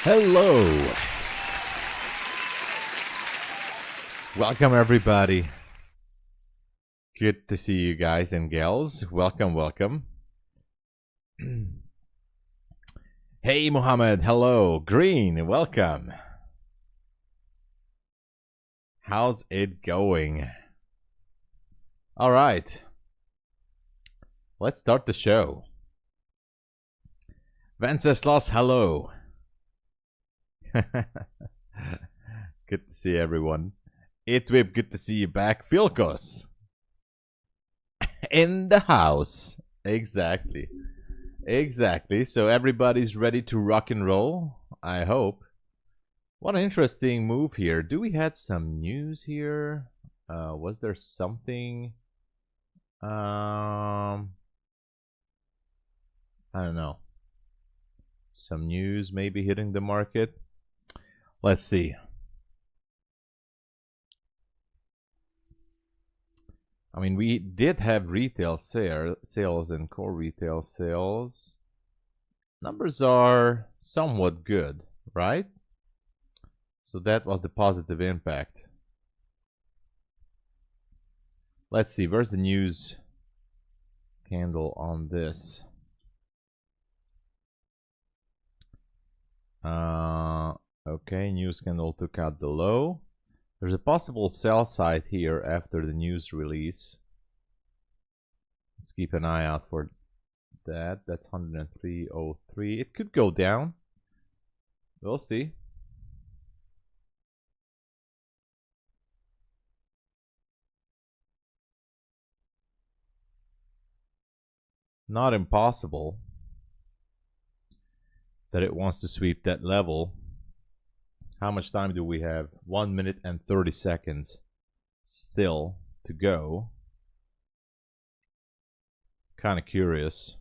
Hello. Welcome everybody. Good to see you guys and gals. Welcome, welcome. Hey Mohammed, hello. Green, welcome. How's it going? All right. Let's start the show. Venceslas, hello. Good to see everyone. Itwib, good to see you back. Filkos in the house. Exactly. So everybody's ready to rock and roll, I hope. What an interesting move here. Do we had some news here? Was there something? I don't know. Some news maybe hitting the market. Let's see. I mean, we did have retail sales and core retail sales. Numbers are somewhat good, right? So that was the positive impact. Let's see, where's the news candle on this? Okay, news candle took out the low. There's a possible sell side here after the news release. Let's keep an eye out for that. That's 103.03. It could go down. We'll see. Not impossible that it wants to sweep that level. How much time do we have? 1 minute and 30 seconds still to go. Kind of curious.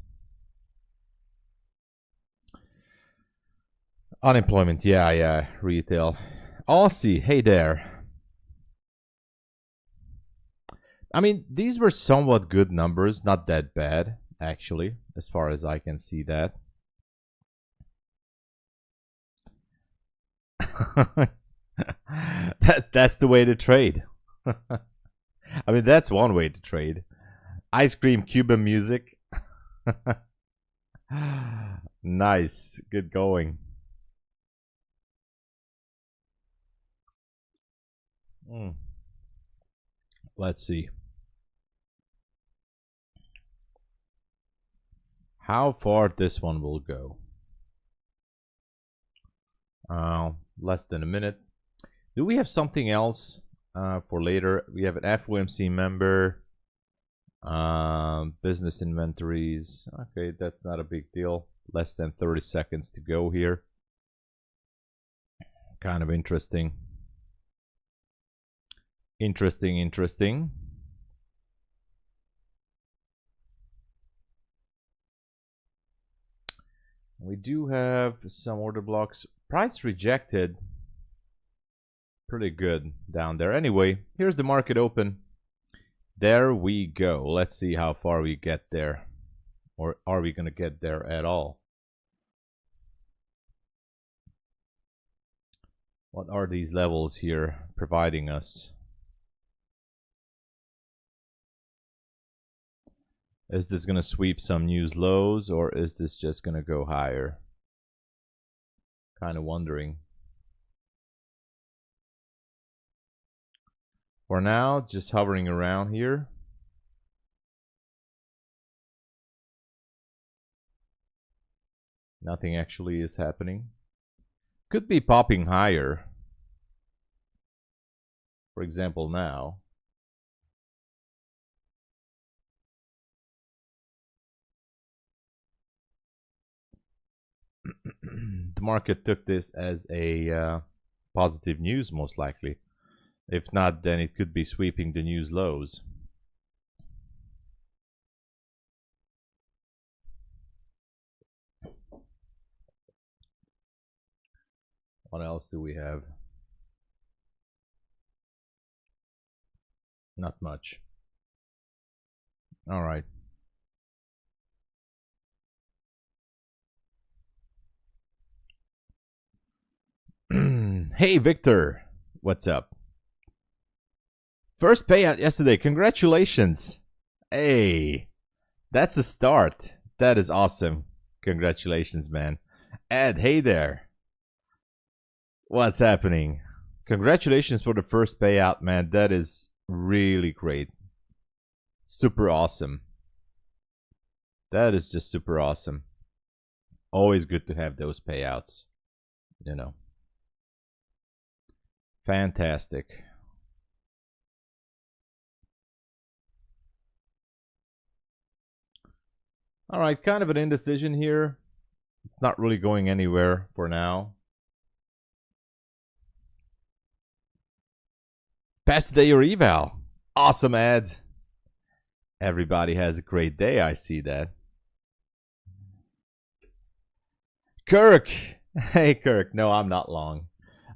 Unemployment, yeah, retail. Aussie, hey there. I mean, these were somewhat good numbers, not that bad, actually, as far as I can see that. That's the way to trade. I mean, that's one way to trade. Ice cream, Cuban music. Nice, good going. Let's see. How far this one will go. Less than a minute. Do we have something else for later? We have an FOMC member. Business inventories. Okay, that's not a big deal. Less than 30 seconds to go here. Kind of interesting. Interesting. We do have some order blocks. Price rejected. Pretty good down there. Anyway, here's the market open. There we go. Let's see how far we get there. Or are we going to get there at all? What are these levels here providing us? Is this going to sweep some news lows, or is this just going to go higher? Kind of wondering. For now, just hovering around here. Nothing actually is happening. Could be popping higher. For example, now. The market took this as a positive news, most likely. If not, then it could be sweeping the news lows. What else do we have? Not much. All right. Hey, Victor. What's up? First payout yesterday. Congratulations. Hey, that's a start. That is awesome. Congratulations, man. Ed, hey there. What's happening? Congratulations for the first payout, man. That is really great. Super awesome. That is just super awesome. Always good to have those payouts, you know. Fantastic. All right, kind of an indecision here. It's not really going anywhere for now. Pass the day or eval. Awesome ad. Everybody has a great day. I see that. Kirk. Hey, Kirk. No, I'm not long.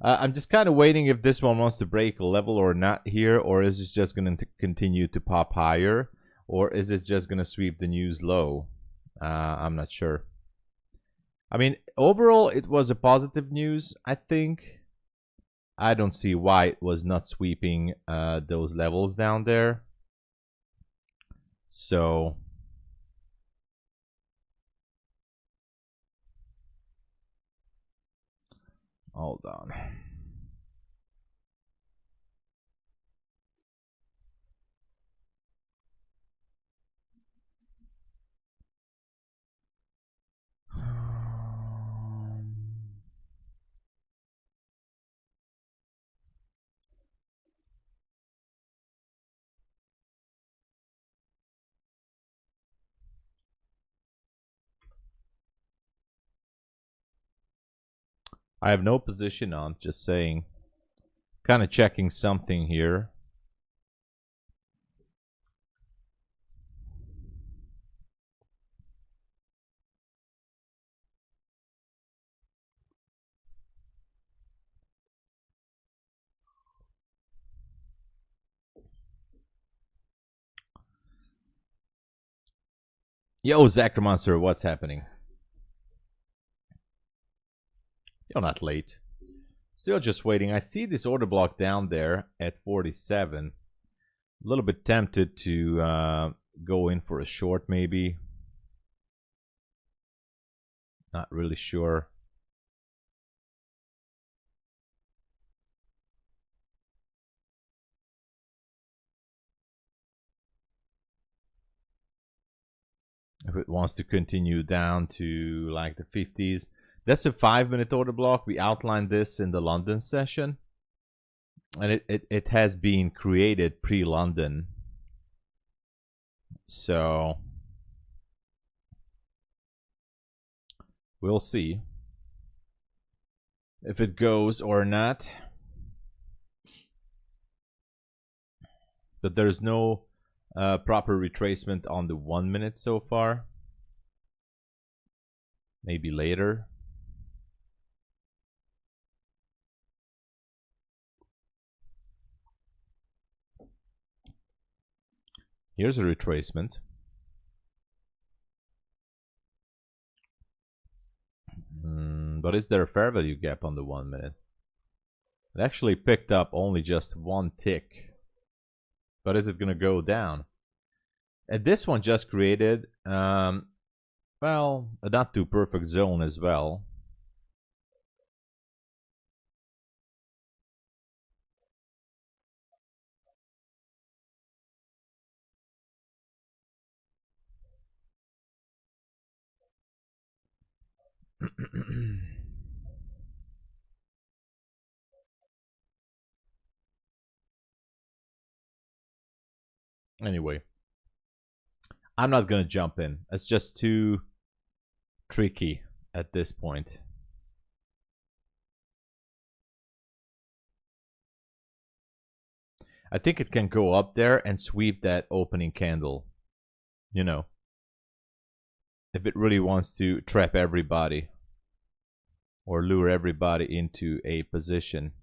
I'm just kind of waiting if this one wants to break a level or not here, or is it just going to continue to pop higher, or is it just going to sweep the news low? I'm not sure. I mean, overall, it was a positive news, I think. I don't see why it was not sweeping those levels down there. So hold on. I have no position on, just saying. Kind of checking something here. Yo, Zacromonster, what's happening? You're not late. Still just waiting. I see this order block down there at 47. A little bit tempted to go in for a short, maybe. Not really sure. If it wants to continue down to like the 50s. That's a 5-minute order block. We outlined this in the London session. And it has been created pre-London. So we'll see if it goes or not. But there's no proper retracement on the 1 minute so far. Maybe later. Here's a retracement. But is there a fair value gap on the 1 minute? It actually picked up only just one tick. But is it going to go down? And this one just created, well, a not too perfect zone as well. Anyway, I'm not gonna jump in. It's just too tricky at this point. I think it can go up there and sweep that opening candle. You know, if it really wants to trap everybody or lure everybody into a position.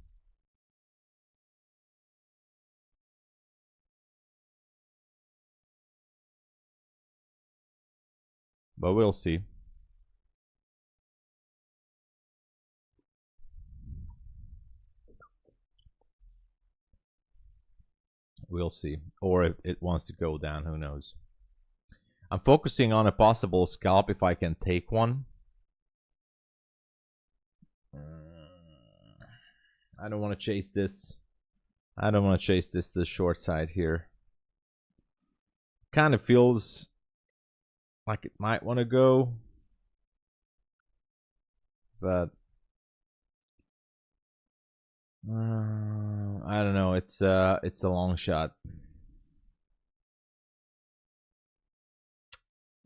But we'll see. We'll see. Or if it wants to go down, who knows. I'm focusing on a possible scalp if I can take one. I don't want to chase this. I don't want to chase this to the short side here. Kind of feels like it might want to go, but I don't know. It's a long shot.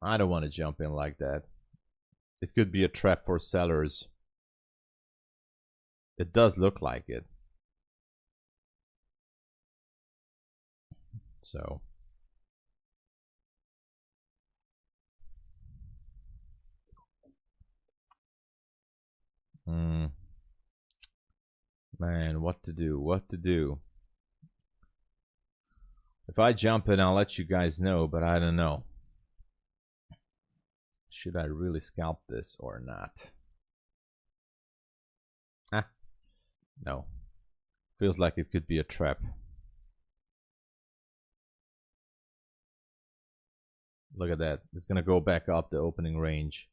I don't want to jump in like that. It could be a trap for sellers. It does look like it. So man, what to do? What to do? If I jump in, I'll let you guys know, but I don't know. Should I really scalp this or not? No. Feels like it could be a trap. Look at that. It's gonna go back up the opening range.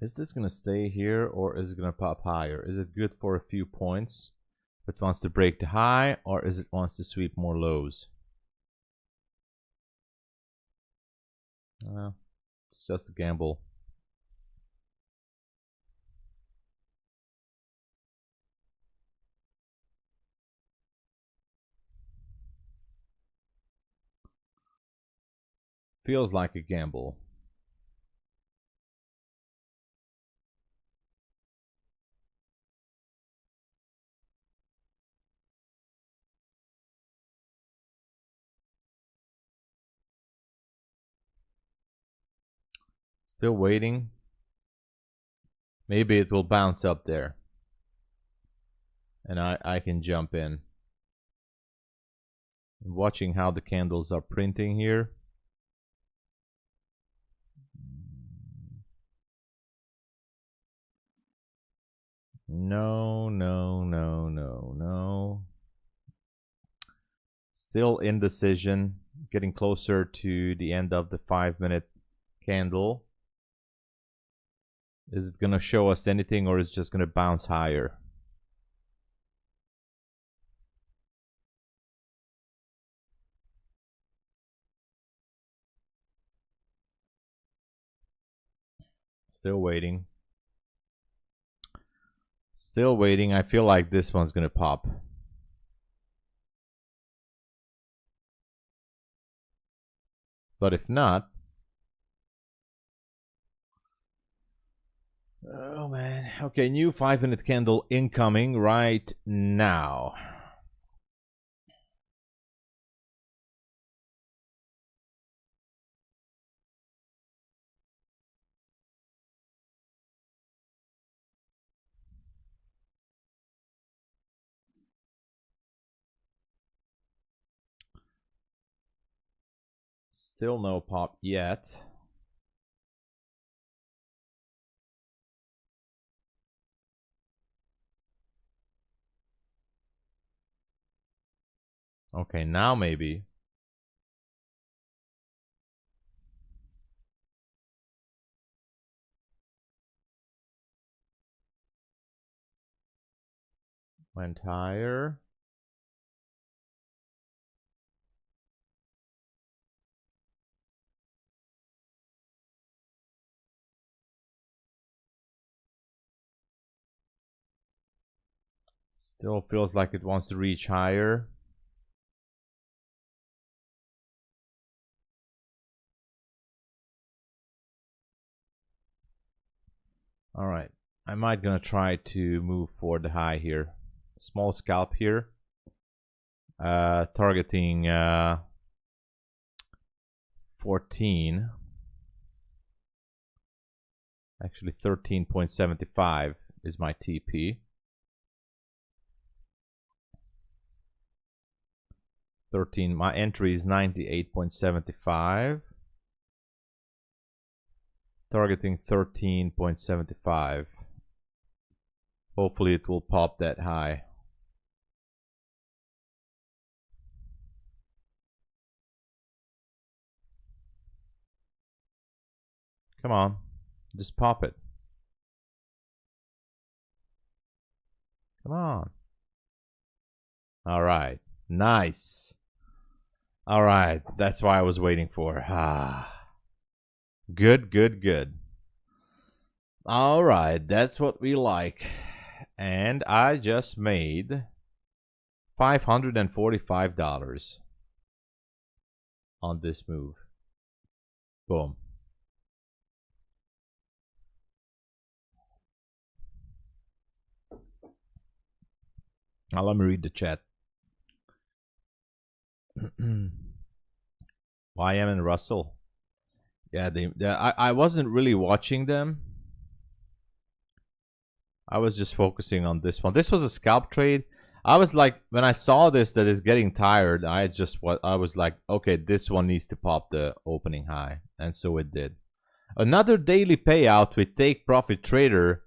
Is this gonna stay here or is it gonna pop higher? Is it good for a few points? If it wants to break the high, or is it wants to sweep more lows? It's just a gamble. Feels like a gamble. Still waiting. Maybe it will bounce up there. And I can jump in. I'm watching how the candles are printing here. No, no, no, no, no. Still indecision. Getting closer to the end of the 5-minute candle. Is it gonna show us anything, or is it just gonna bounce higher? Still waiting. Still waiting. I feel like this one's gonna pop. But if not, oh man. Okay, new 5-minute candle incoming right now. Still no pop yet. Okay, now maybe. Went higher. Still feels like it wants to reach higher. All right, I might gonna try to move for the high here. Small scalp here. Targeting 14. Actually 13.75. is my TP. 13, my entry is 98.75. Targeting 13.75. Hopefully it will pop that high. Come on, just pop it. Come on. All right, nice. All right, that's why I was waiting for. Good, good, good. All right, that's what we like. And I just made $545 on this move. Boom. Now let me read the chat. YM and Russell. Yeah, I wasn't really watching them. I was just focusing on this one. This was a scalp trade. I was like, when I saw this that is getting tired, I was like, okay, this one needs to pop the opening high, and so it did. Another daily payout with Take Profit Trader,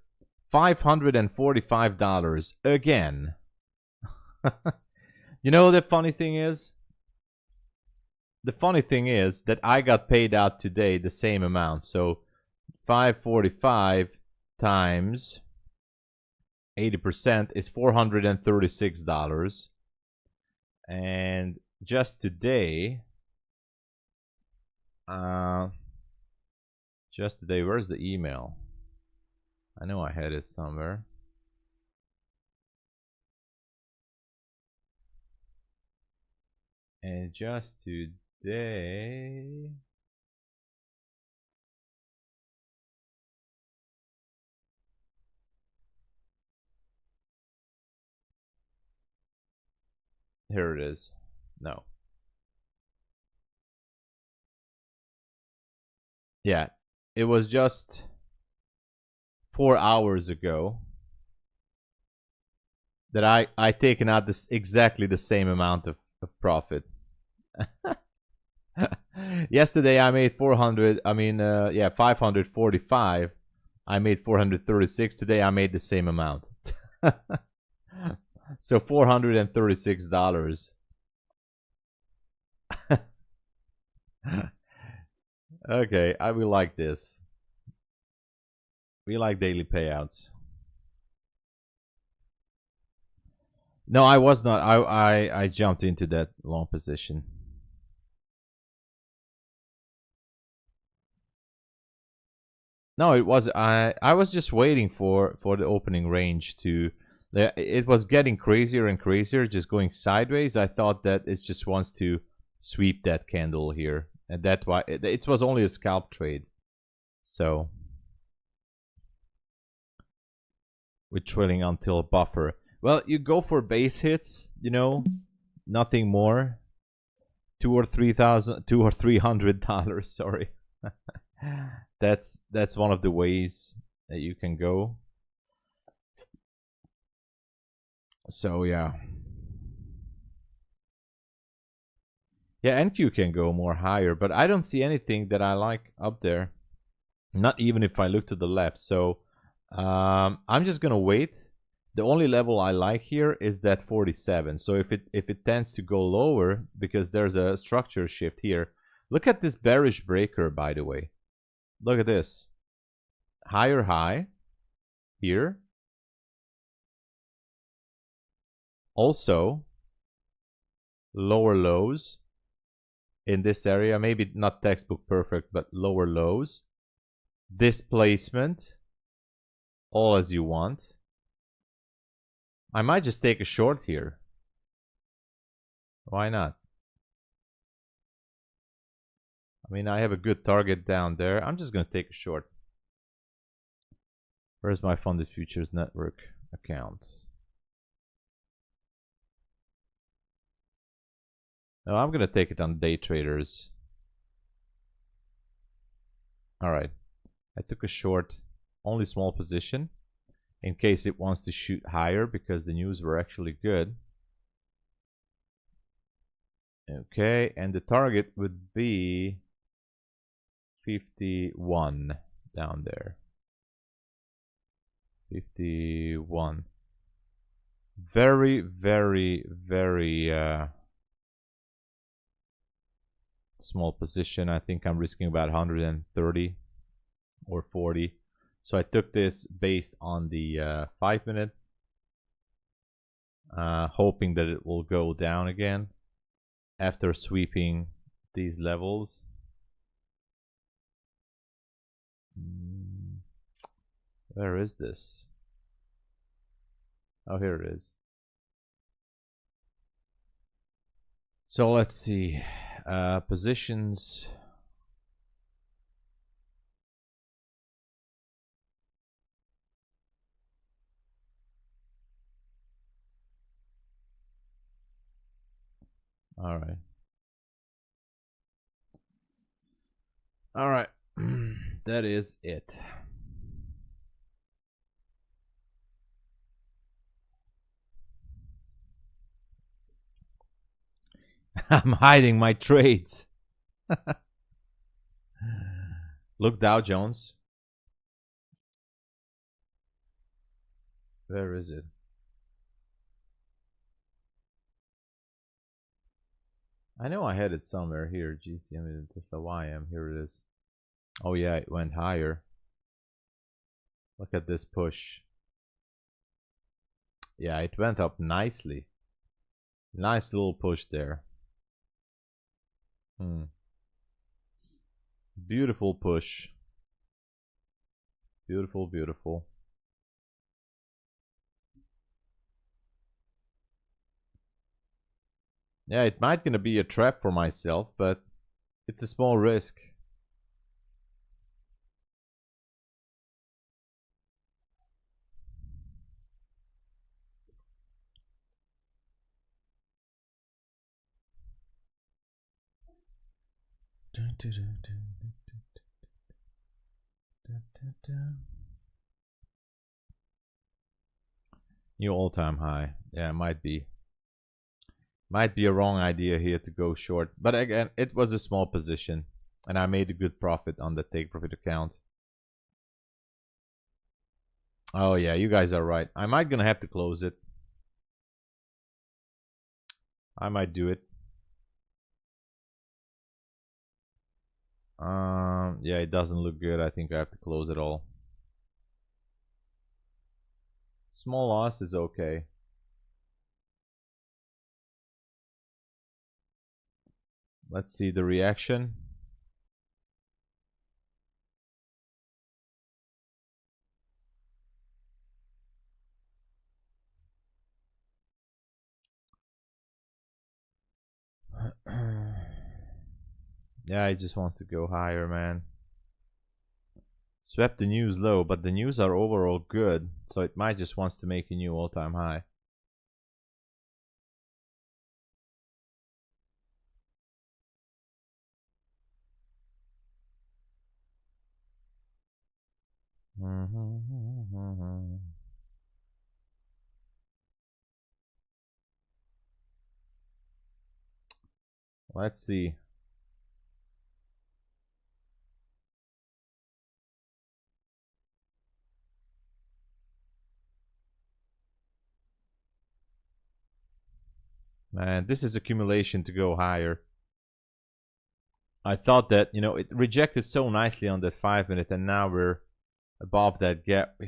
$545 again. You know the funny thing is? The funny thing is that I got paid out today the same amount. So 545 times 80% is $436. And just today, where's the email? I know I had it somewhere. And just today, here it is. No. Yeah, it was just 4 hours ago that I taken out this exactly the same amount of profit. Yesterday I made 545. I made 436. Today I made the same amount. So $436. Okay, I will like this. We like daily payouts. No, I was not. I jumped into that long position. No, it was I was just waiting for the opening range to. It was getting crazier and crazier, just going sideways. I thought that it just wants to sweep that candle here, and that's why it was only a scalp trade. So we're trailing until buffer. Well, you go for base hits, you know, nothing more. $200 or $300. Sorry, that's one of the ways that you can go. So yeah, NQ can go more higher, but I don't see anything that I like up there. Not even if I look to the left. So I'm just gonna wait. The only level I like here is that 47. So if it tends to go lower, because there's a structure shift here. Look at this bearish breaker, by the way. Look at this. Higher high here. Also, lower lows in this area. Maybe not textbook perfect, but lower lows. Displacement. All as you want. I might just take a short here. Why not? I mean, I have a good target down there. I'm just going to take a short. Where's my Funded Futures Network account? No, I'm going to take it on DAYTRADERS. All right. I took a short, only small position. in case it wants to shoot higher because the news were actually good. Okay, and the target would be 51 down there. 51. Very, very, very small position. I think I'm risking about 130 or 40. So I took this based on the 5 minute, hoping that it will go down again after sweeping these levels. Where is this? Oh, here it is. So let's see. Positions. All right. All right. That is it. I'm hiding my trades. Look, Dow Jones. Where is it? I know I had it somewhere here. GCM, Tesla YM. Here it is. Oh yeah, it went higher. Look at this push. Yeah, it went up nicely. Nice little push there. Beautiful push. Beautiful, beautiful. Yeah, it might gonna be a trap for myself, but it's a small risk. New all-time high. Yeah, might be. Might be a wrong idea here to go short. But again, it was a small position. And I made a good profit on the take profit account. Oh yeah, you guys are right. I might gonna have to close it. I might do it. Yeah, it doesn't look good. I think I have to close it all. Small loss is okay. Let's see the reaction. Yeah, it just wants to go higher, man. Swept the news low, but the news are overall good, so it might just wants to make a new all-time high. Let's see. Man, this is accumulation to go higher. I thought that, you know, it rejected so nicely on that 5 minute, and now we're above that gap.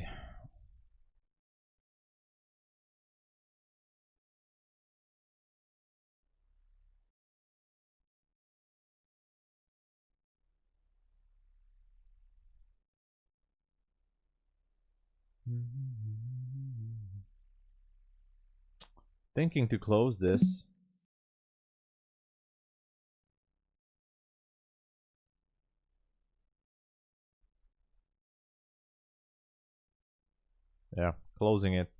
Thinking to close this. Yeah, closing it.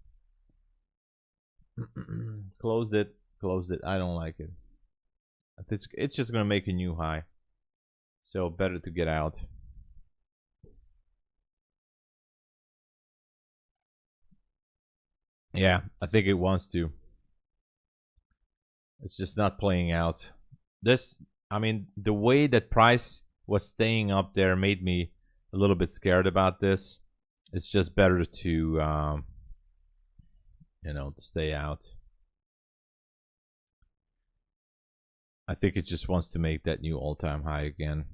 Closed it. Closed it. I don't like it. It's just gonna make a new high. So better to get out. Yeah, I think it wants to. It's just not playing out. This, I mean, the way that price was staying up there made me a little bit scared about this. It's just better to, you know, to stay out. I think it just wants to make that new all-time high again.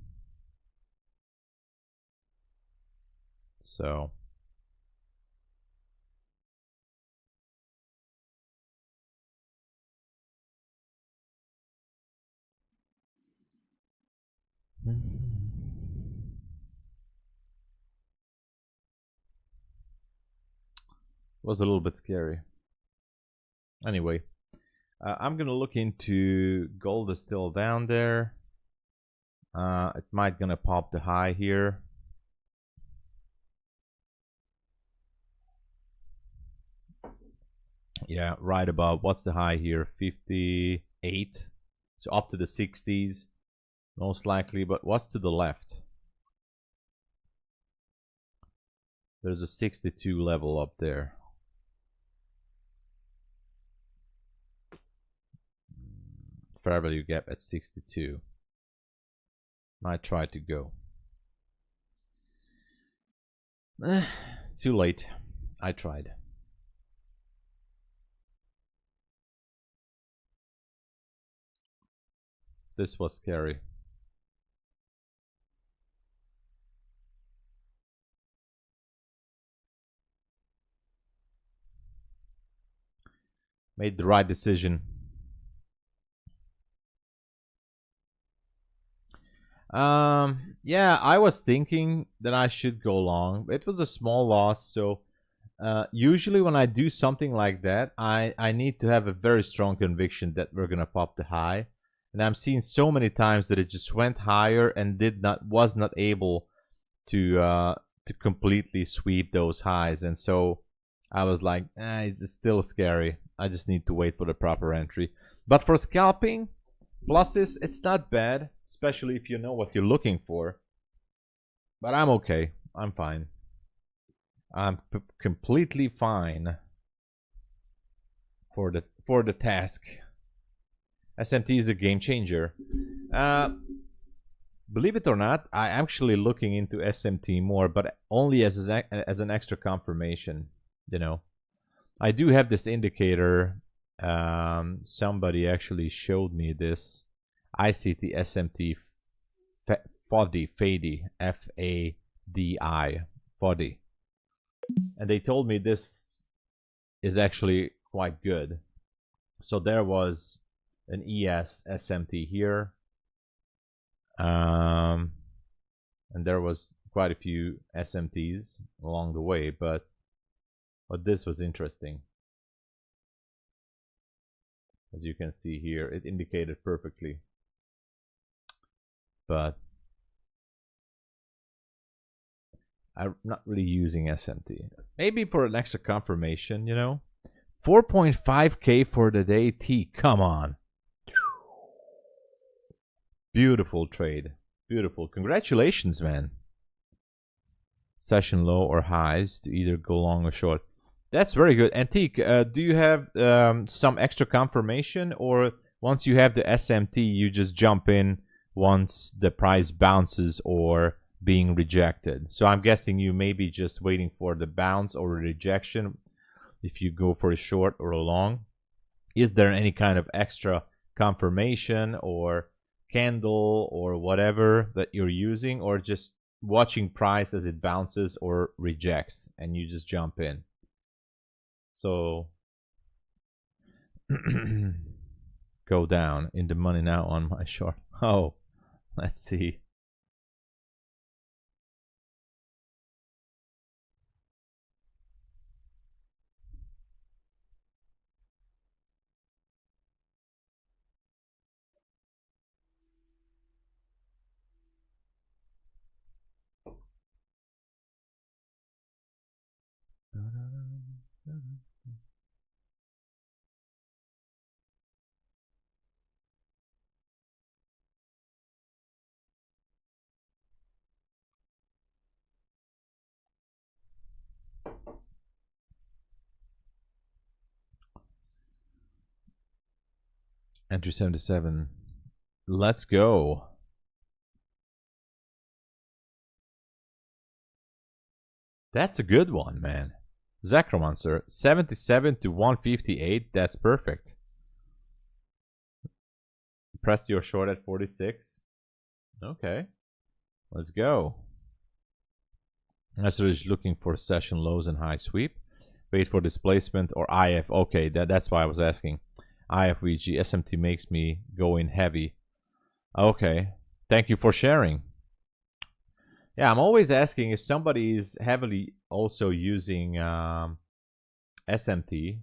So. Was a little bit scary. Anyway, I'm gonna look into gold is still down there. It might gonna pop the high here. Yeah, right above. What's the high here? 58. So up to the 60s, most likely. But what's to the left? There's a 62 level up there. Fair value gap at 62. Might try to go. Too late. I tried. This was scary. Made the right decision. Yeah, I was thinking that I should go long. It was a small loss, so usually when I do something like that, I need to have a very strong conviction that we're gonna pop the high. And I'm seeing so many times that it just went higher and was not able to completely sweep those highs. And so I was like, it's still scary. I just need to wait for the proper entry. But for scalping, pluses, it's not bad, especially if you know what you're looking for. But I'm okay. I'm fine. I'm completely fine for the task. SMT is a game changer. Believe it or not, I'm actually looking into SMT more, but only as an extra confirmation. You know, I do have this indicator. Somebody actually showed me this ICT SMT FADI, FADI, FADI, and they told me this is actually quite good. So there was an ES SMT here, and there was quite a few SMTs along the way, but this was interesting. As you can see here, it indicated perfectly, but I'm not really using SMT. Maybe for an extra confirmation, you know. 4.5K for the day T. Come on. Beautiful trade. Beautiful. Congratulations, man. Session low or highs to either go long or short. That's very good. Antique, do you have some extra confirmation, or once you have the SMT, you just jump in once the price bounces or being rejected? So I'm guessing you may be just waiting for the bounce or rejection if you go for a short or a long. Is there any kind of extra confirmation or candle or whatever that you're using, or just watching price as it bounces or rejects and you just jump in? So go down in the money now on my short. Oh, let's see. Entry 77. Let's go. That's a good one, man. Zacromancer, 77 to 158. That's perfect. Pressed your short at 46. Okay. Let's go. That's just looking for session lows and high sweep. Wait for displacement or IF. Okay, that's why I was asking. IFVG, SMT makes me go in heavy. Okay. Thank you for sharing. Yeah, I'm always asking if somebody is heavily also using SMT.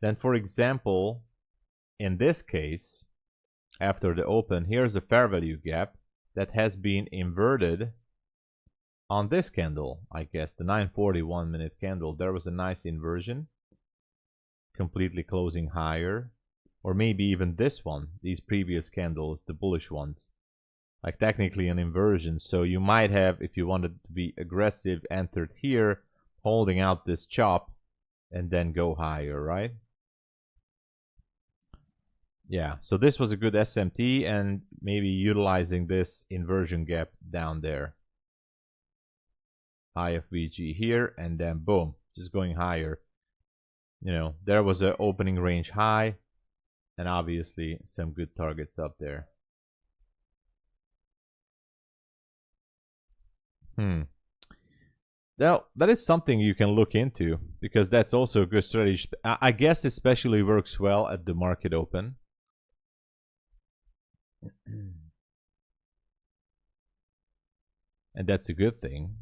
Then, for example, in this case, after the open, here's a fair value gap that has been inverted on this candle, I guess, the 941 minute candle. There was a nice inversion, completely closing higher. Or maybe even this one, these previous candles, the bullish ones. Like technically an inversion. So you might have, if you wanted to be aggressive, entered here, holding out this chop, and then go higher, right? Yeah, so this was a good SMT, and maybe utilizing this inversion gap down there. IFVG here, and then boom, just going higher. You know, there was an opening range high, and obviously some good targets up there. Now, that is something you can look into, because that's also a good strategy. I guess it especially works well at the market open. And that's a good thing.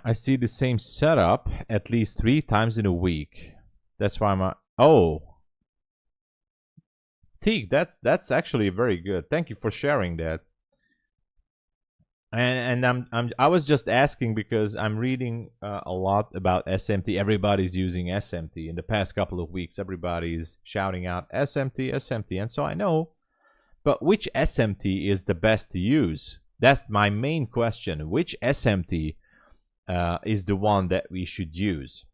I see the same setup at least 3 times in a week. That's why I'm oh, Teague, that's actually very good. Thank you for sharing that. And I was just asking because I'm reading a lot about SMT. Everybody's using SMT in the past couple of weeks. Everybody's shouting out SMT, SMT, and so I know. But which SMT is the best to use? That's my main question. Which SMT is the one that we should use?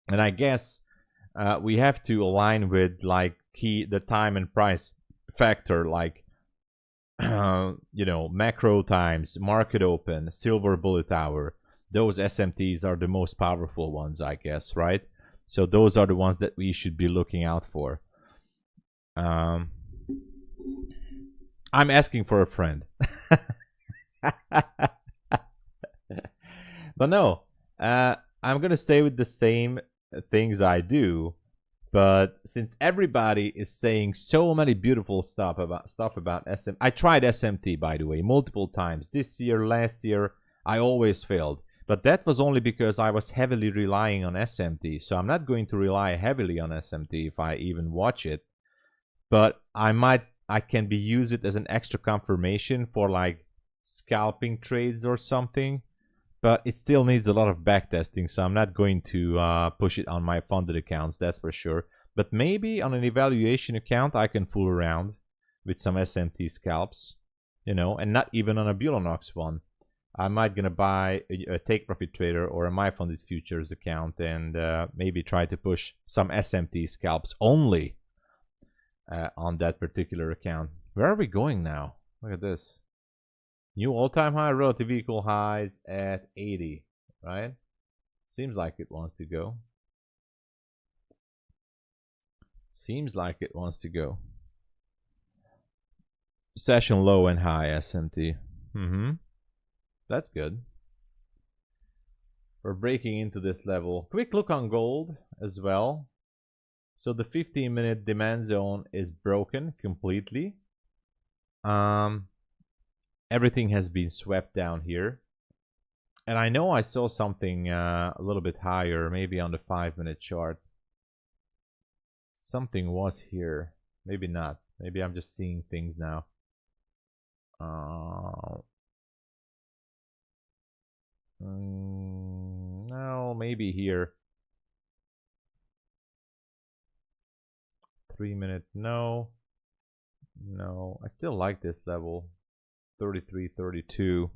And I guess we have to align with like the time and price factor, like you know, macro times, market open, silver bullet hour. Those SMTs are the most powerful ones, I guess, right? So those are the ones that we should be looking out for. I'm asking for a friend. But no, I'm gonna stay with the same things I do. But since everybody is saying so many beautiful stuff about SM, I tried SMT, by the way, multiple times this year, last year. I always failed, but that was only because I was heavily relying on SMT. So I'm not going to rely heavily on SMT if I even watch it. But I can use it as an extra confirmation for like scalping trades or something. But it still needs a lot of backtesting, so I'm not going to push it on my funded accounts, that's for sure. But maybe on an evaluation account, I can fool around with some SMT scalps, you know, and not even on a Bulenox one. I might gonna buy a Take Profit Trader or a MyFundedFutures account and maybe try to push some SMT scalps only on that particular account. Where are we going now? Look at this. New all-time high, relative equal highs at 80, right? Seems like it wants to go. Seems like it wants to go. Session low and high SMT. That's good. We're breaking into this level. Quick look on gold as well. So the 15-minute demand zone is broken completely. Everything has been swept down here. And I know I saw something a little bit higher, maybe on the 5-minute chart. Something was here. Maybe not. Maybe I'm just seeing things now. No, maybe here. 3-minute, no. No, I still like this level. 33, 32.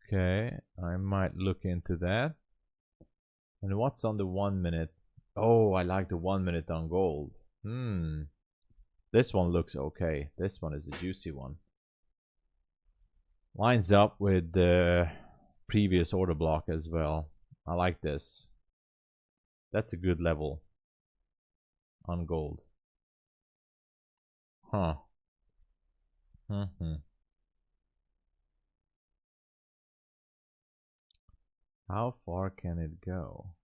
Okay, I might look into that. And what's on the 1-minute? Oh, I like the 1-minute on gold. This one looks okay. This one is a juicy one. Lines up with the previous order block as well. I like this. That's a good level on gold. Huh. How far can it go?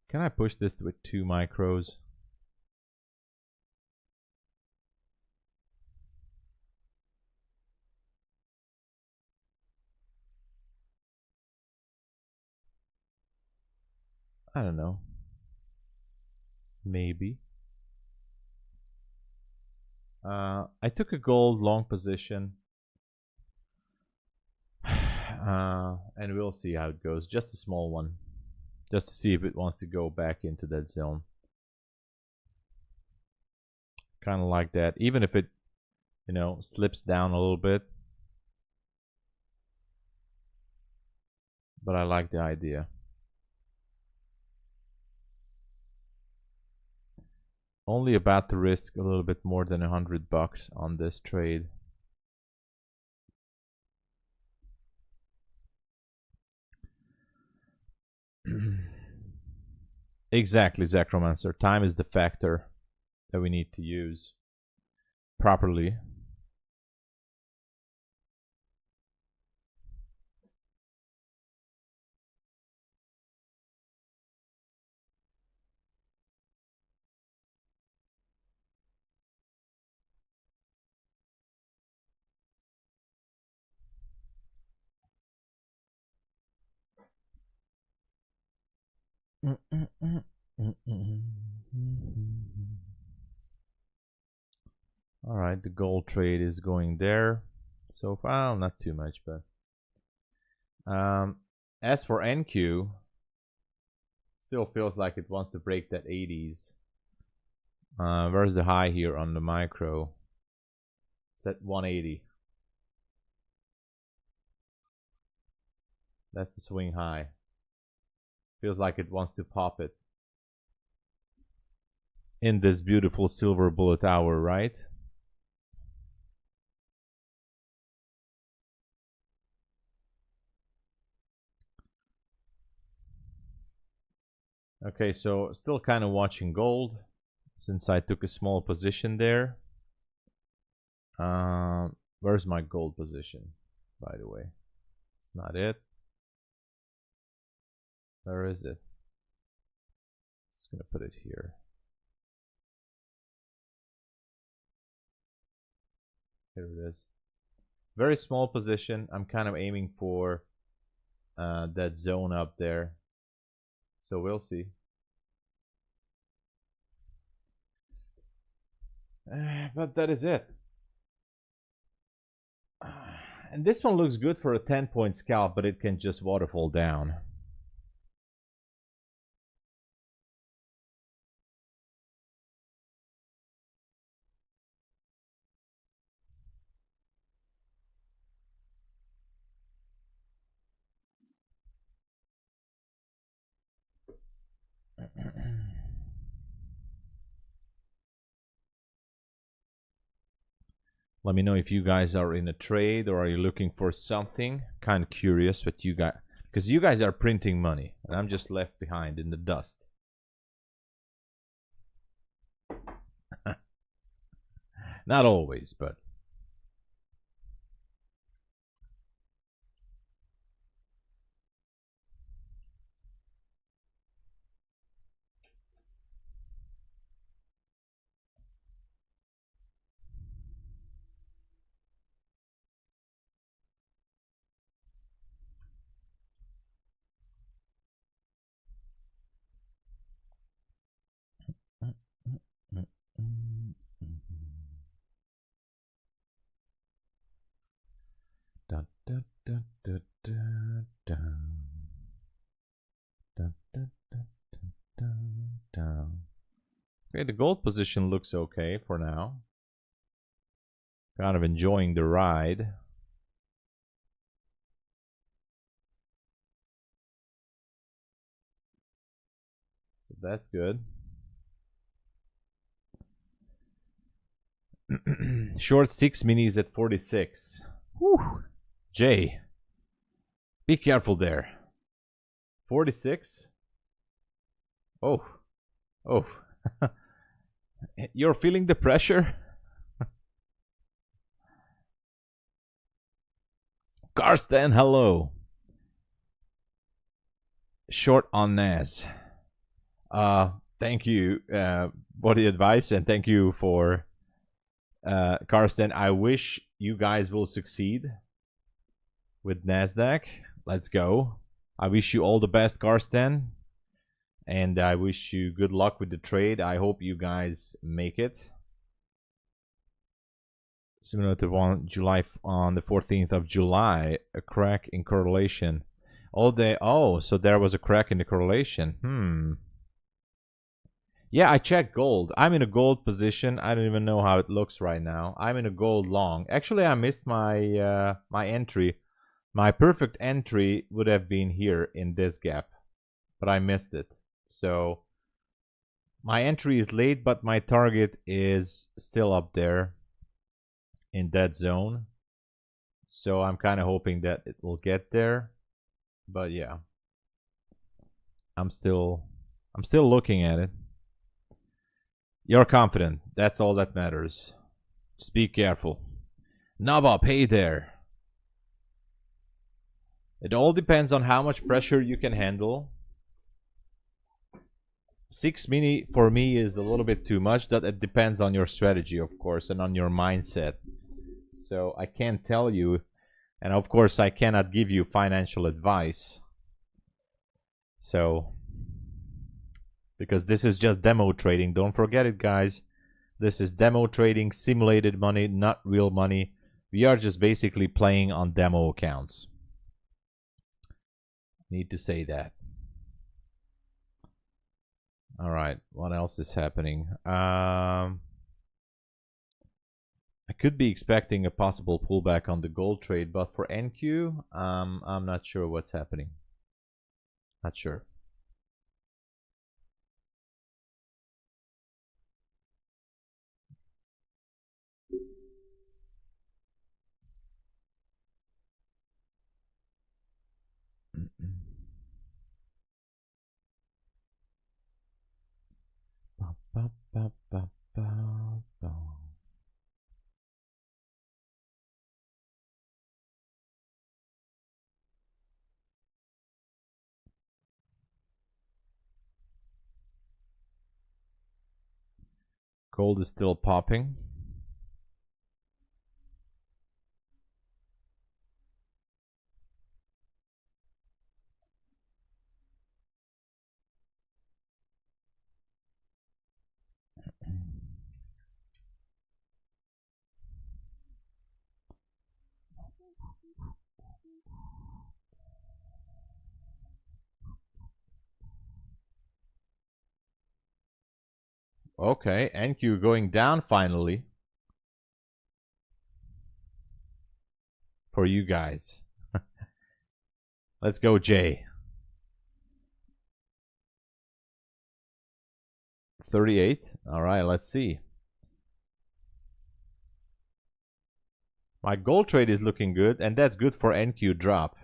Can I push this with 2 micros? I don't know. Maybe. I took a gold long position. And we'll see how it goes. Just a small one. Just to see if it wants to go back into that zone. Kind of like that. Even if it, you know, slips down a little bit. But I like the idea. Only about to risk a little bit more than $100 on this trade. Exactly, Zacromancer. Time is the factor that we need to use properly. All right, the gold trade is going there so far. Not too much, but as for NQ, still feels like it wants to break that 80s. Where's the high here on the micro? It's at 180. That's the swing high. Feels like it wants to pop it in this beautiful silver bullet hour, right? Okay, so still kind of watching gold since I took a small position there. Where's my gold position, by the way? It's not it. Where is it? Just gonna put it here. Here it is. Very small position. I'm kind of aiming for that zone up there. So we'll see. But that is it. And this one looks good for a 10-point scalp, but it can just waterfall down. Let me know if you guys are in a trade or are you looking for something. Kind of curious what you got, because you guys are printing money and I'm just left behind in the dust. Not always, but da, da, da, da, da, da. Da, da, da, da, da. Okay, the gold position looks okay for now. Kind of enjoying the ride. So that's good. Short 6 minis at 46. Whew. Jay, be careful there. 46? Oh. Oh. You're feeling the pressure? Karsten, hello. Short on NAS. Thank you for the advice, and thank you for Karsten. I wish you guys will succeed with NASDAQ. Let's go. I wish you all the best, Karsten, and I wish you good luck with the trade. I hope you guys make it. Similar to on the 14th of July, a crack in correlation. Oh, so there was a crack in the correlation. Yeah, I checked gold. I'm in a gold position. I don't even know how it looks right now. I'm in a gold long. Actually, I missed my my entry. My perfect entry would have been here in this gap, but I missed it. So my entry is late, but my target is still up there in that zone. So I'm kind of hoping that it will get there. But yeah, I'm still looking at it. You're confident. That's all that matters. Just be careful. Nabab, hey there. It all depends on how much pressure you can handle. 6 mini for me is a little bit too much. That it depends on your strategy, of course, and on your mindset. So I can't tell you, and of course I cannot give you financial advice. So, because this is just demo trading. Don't forget it, guys. This is demo trading, simulated money, not real money. We are just basically playing on demo accounts. Need to say that. All right, what else is happening? I could be expecting a possible pullback on the gold trade, but for NQ, I'm not sure what's happening. Not sure. Gold is still popping. Okay, NQ going down finally. For you guys. Let's go, Jay. 38. All right, let's see. My gold trade is looking good, and that's good for NQ drop.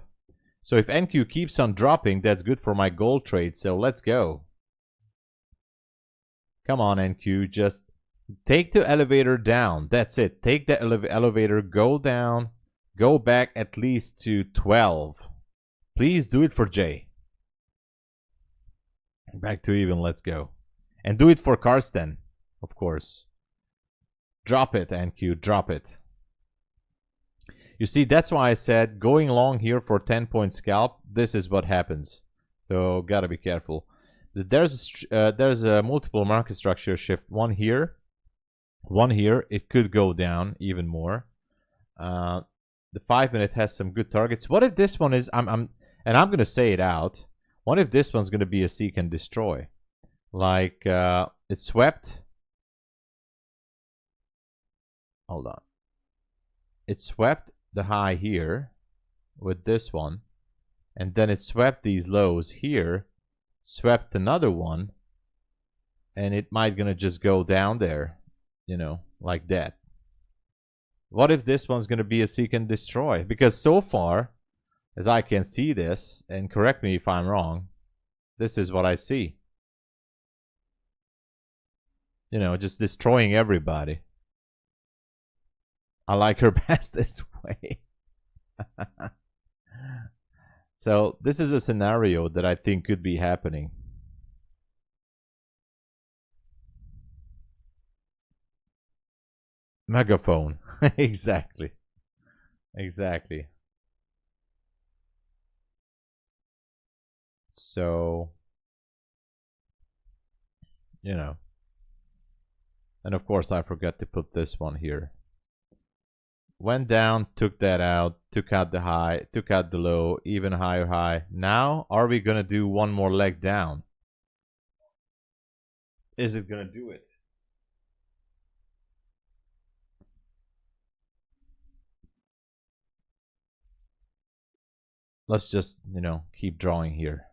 So if NQ keeps on dropping, that's good for my gold trade. So let's go. Come on, NQ, just take the elevator down. That's it. Take the elevator, go down, go back at least to 12. Please do it for J. Back to even, let's go. And do it for Karsten, of course. Drop it, NQ, drop it. You see, that's why I said going long here for 10-point scalp, this is what happens. So gotta be careful. There's a multiple market structure shift. One here. It could go down even more. The 5-minute has some good targets. What if this one is, and I'm gonna say it out. What if this one's gonna be a seek and destroy? Like it swept. Hold on. It swept the high here with this one, and then it swept these lows here, swept another one, and it might gonna just go down there, you know, like that. What if this one's gonna be a seek and destroy? Because so far, as I can see this, and correct me if I'm wrong, this is what I see. You know, just destroying everybody. I like her best this way. So this is a scenario that I think could be happening. Megaphone. Exactly. Exactly. So, you know. And of course I forgot to put this one here. Went down, took that out, took out the high, took out the low, even higher high. Now, are we gonna do one more leg down? Is it gonna do it? Let's just, you know, keep drawing here.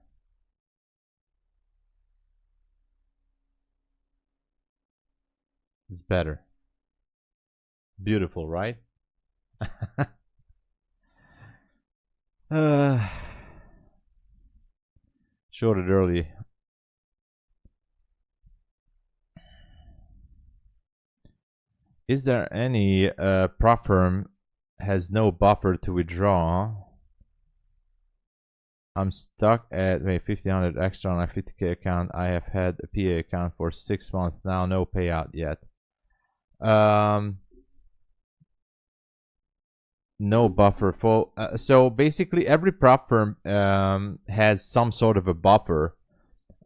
It's better. Beautiful, right? Shorted early. Is there any prop firm has no buffer to withdraw? I'm stuck at 1500 extra on my 50K account. I have had a PA account for 6 months now, no payout yet. No buffer for so basically every prop firm has some sort of a buffer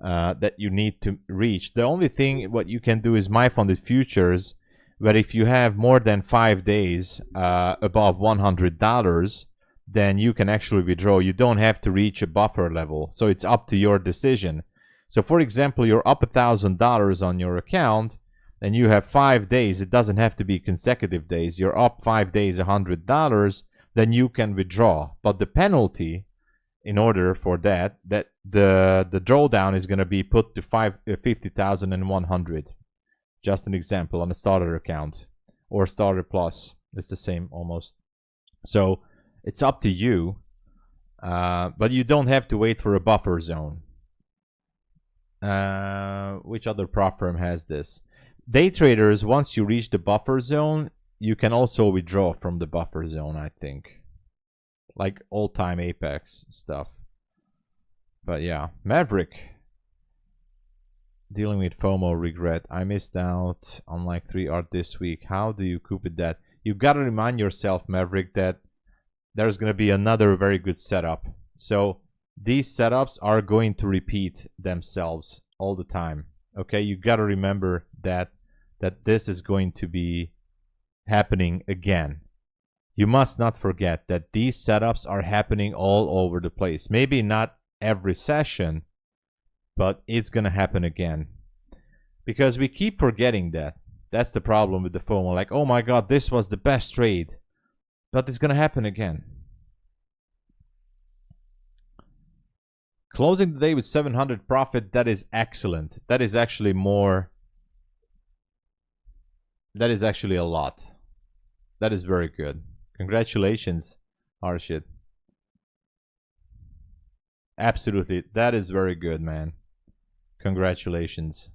that you need to reach. The only thing what you can do is MyFundedFutures, where if you have more than 5 days above $100, then you can actually withdraw. You don't have to reach a buffer level, so it's up to your decision. So for example, you're up $1,000 on your account and you have 5 days. It doesn't have to be consecutive days. You're up 5 days, $100, then you can withdraw. But the penalty, in order for that the drawdown is going to be put to 50,100. Just an example on a starter account or starter plus. It's the same almost. So it's up to you, but you don't have to wait for a buffer zone. Which other prop firm has this? Day traders, once you reach the buffer zone, you can also withdraw from the buffer zone, I think. Like all-time Apex stuff. But yeah, Maverick. Dealing with FOMO regret. I missed out on like 3 art this week. How do you cope with that? You gotta remind yourself, Maverick, that there's gonna be another very good setup. So these setups are going to repeat themselves all the time. Okay, you gotta remember that this is going to be happening again. You must not forget that these setups are happening all over the place. Maybe not every session, but it's gonna happen again. Because we keep forgetting that. That's the problem with the FOMO. Like, oh my god, this was the best trade. But it's gonna happen again. Closing the day with 700 profit, that is excellent. That is actually more. That is actually a lot. That is very good. Congratulations, Harshit. Absolutely. That is very good, man. Congratulations.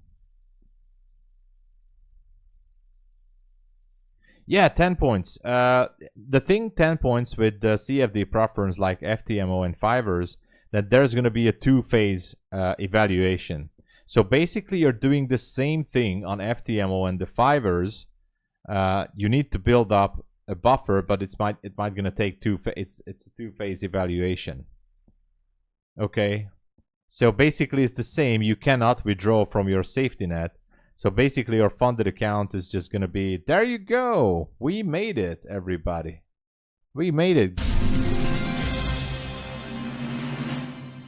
Yeah, 10 points. The thing 10 points with the CFD prop firms like FTMO and Fivers, that there's going to be a two-phase evaluation. So basically, you're doing the same thing on FTMO and the Fivers. You need to build up a buffer, but it might gonna take it's a two-phase evaluation. Okay, so basically it's the same. You cannot withdraw from your safety net. So basically your funded account is just gonna be, there you go, we made it, everybody, we made it.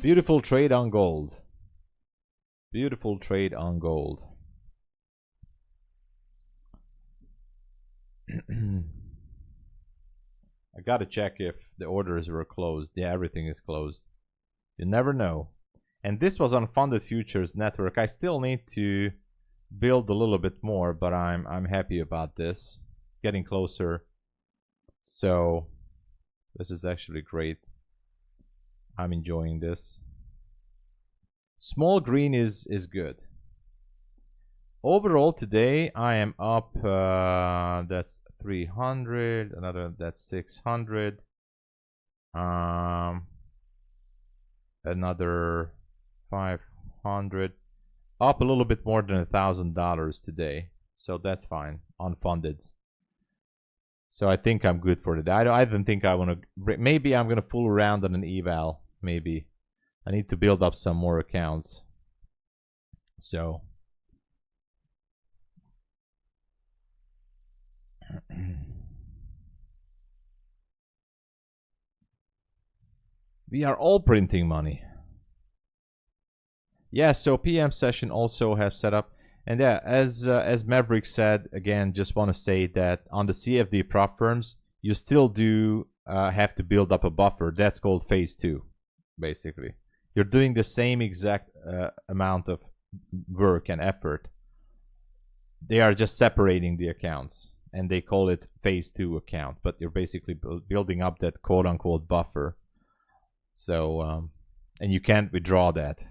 Beautiful trade on gold. Beautiful trade on gold. I gotta check if the orders were closed. Yeah, everything is closed. You never know. And this was on Funded Futures network. I still need to build a little bit more, but I'm happy about this. Getting closer. So this is actually great. I'm enjoying this. Small green is good. Overall today I am up, that's 300, another that's 600, another 500, up a little bit more than $1,000 today, so that's fine on fundeds. So I think I'm good for today. I don't think I want to. Maybe I'm gonna fool around on an eval. Maybe I need to build up some more accounts. So. We are all printing money. Yeah, so PM session also have set up. And yeah, as Maverick said, again, just want to say that on the CFD prop firms, you still do have to build up a buffer. That's called phase 2, basically. You're doing the same exact amount of work and effort. They are just separating the accounts, and they call it phase 2 account, but you're basically building up that quote-unquote buffer. So, and you can't withdraw that.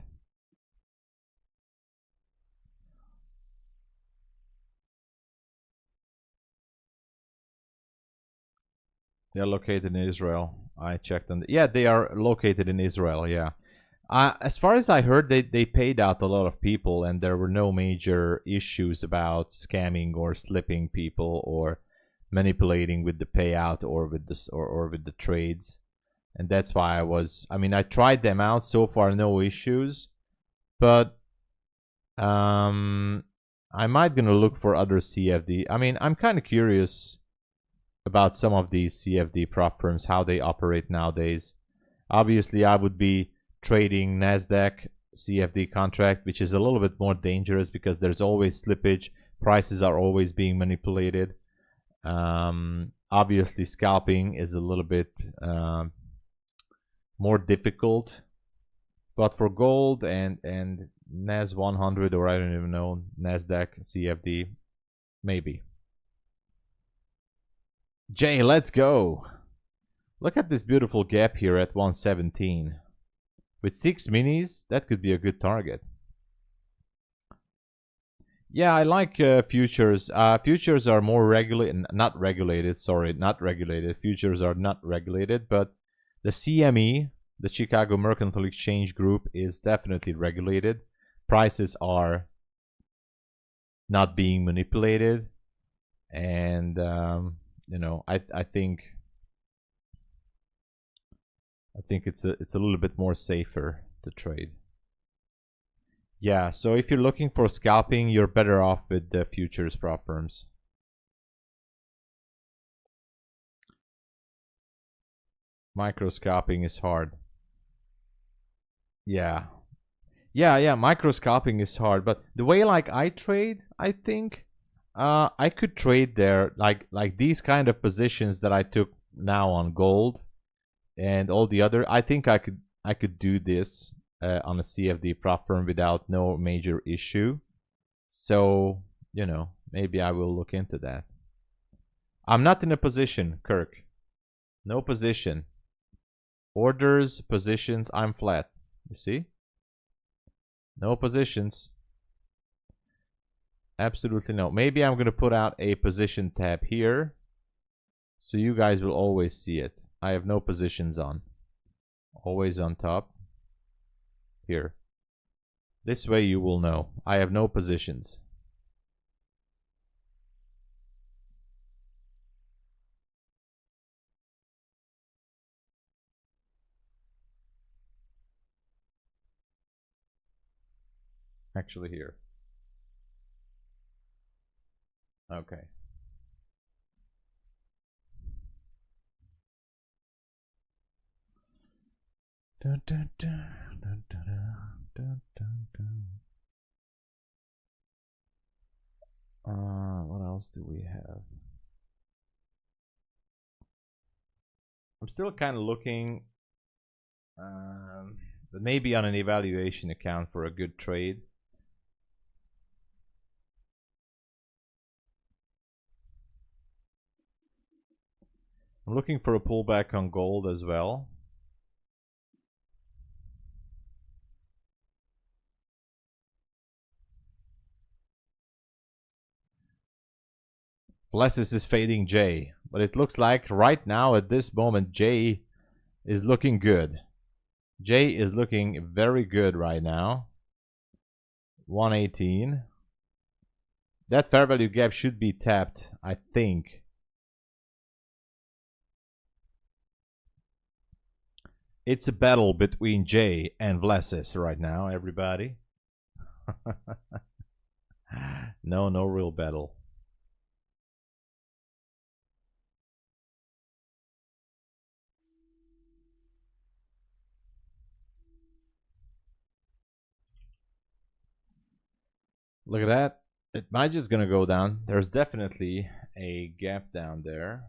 They're located in Israel. I checked them. Yeah, they are located in Israel, yeah. As far as I heard, they paid out a lot of people, and there were no major issues about scamming or slipping people or manipulating with the payout or with this or with the trades. And that's why I tried them out so far, no issues. But I might gonna look for other CFD. I'm kind of curious about some of these CFD prop firms, how they operate nowadays. Obviously, I would be trading NASDAQ CFD contract, which is a little bit more dangerous because there's always slippage. Prices are always being manipulated. Obviously, scalping is a little bit more difficult. But for gold and NAS 100, or I don't even know, NASDAQ CFD, maybe. Jay, let's go. Look at this beautiful gap here at 117. With 6 minis, that could be a good target. Yeah, I like futures. Futures are more regulated, not regulated. Sorry, not regulated. Futures are not regulated, but the CME, the Chicago Mercantile Exchange Group, is definitely regulated. Prices are not being manipulated, and you know, I think it's a little bit more safer to trade. Yeah, so if you're looking for scalping, you're better off with the futures prop firms. Micro scalping is hard. Yeah. Micro scalping is hard, but the way like I trade, I think I could trade there like these kind of positions that I took now on gold and all the other. I think I could do this on a CFD prop firm without no major issue. So, you know, maybe I will look into that. I'm not in a position, Kirk. No position. Orders, positions, I'm flat. You see? No positions. Absolutely no. Maybe I'm going to put out a position tab here, so you guys will always see it. I have no positions on. Always on top. Here. This way you will know. I have no positions. Actually here. Okay. Dun, dun, dun, dun, dun, dun, dun, dun. What else do we have? I'm still kind of looking, but maybe on an evaluation account for a good trade. I'm looking for a pullback on gold as well. Blesses is fading J, but it looks like right now at this moment J is looking good. J is looking very good right now. 118. That fair value gap should be tapped, I think. It's a battle between J and Blesses right now, everybody. No real battle. Look at that. It might just gonna go down. There's definitely a gap down there.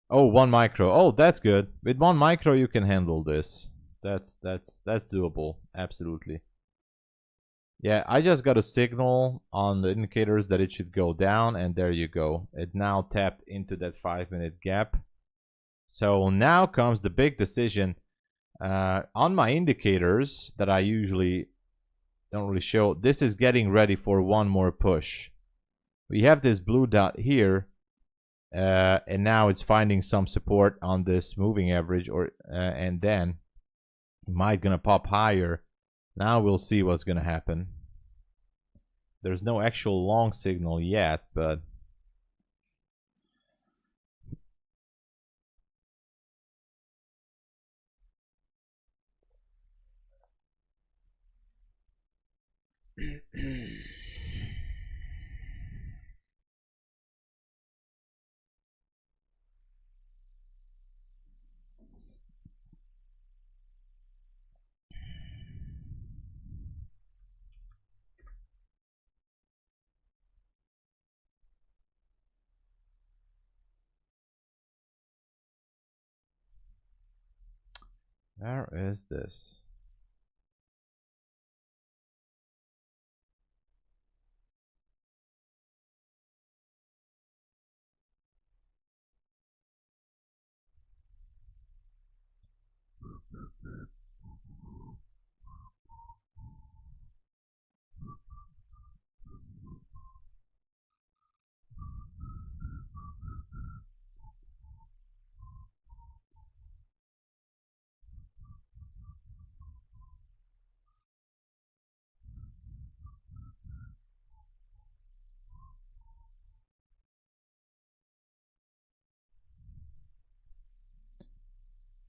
Oh, 1 micro. Oh, that's good. With 1 micro you can handle this. That's doable. Absolutely. Yeah, I just got a signal on the indicators that it should go down, and there you go. It now tapped into that 5-minute gap. So now comes the big decision. On my indicators that I usually don't really show, this is getting ready for one more push. We have this blue dot here, and now it's finding some support on this moving average, and then it might gonna pop higher. Now we'll see what's gonna happen. There's no actual long signal yet, but where is this?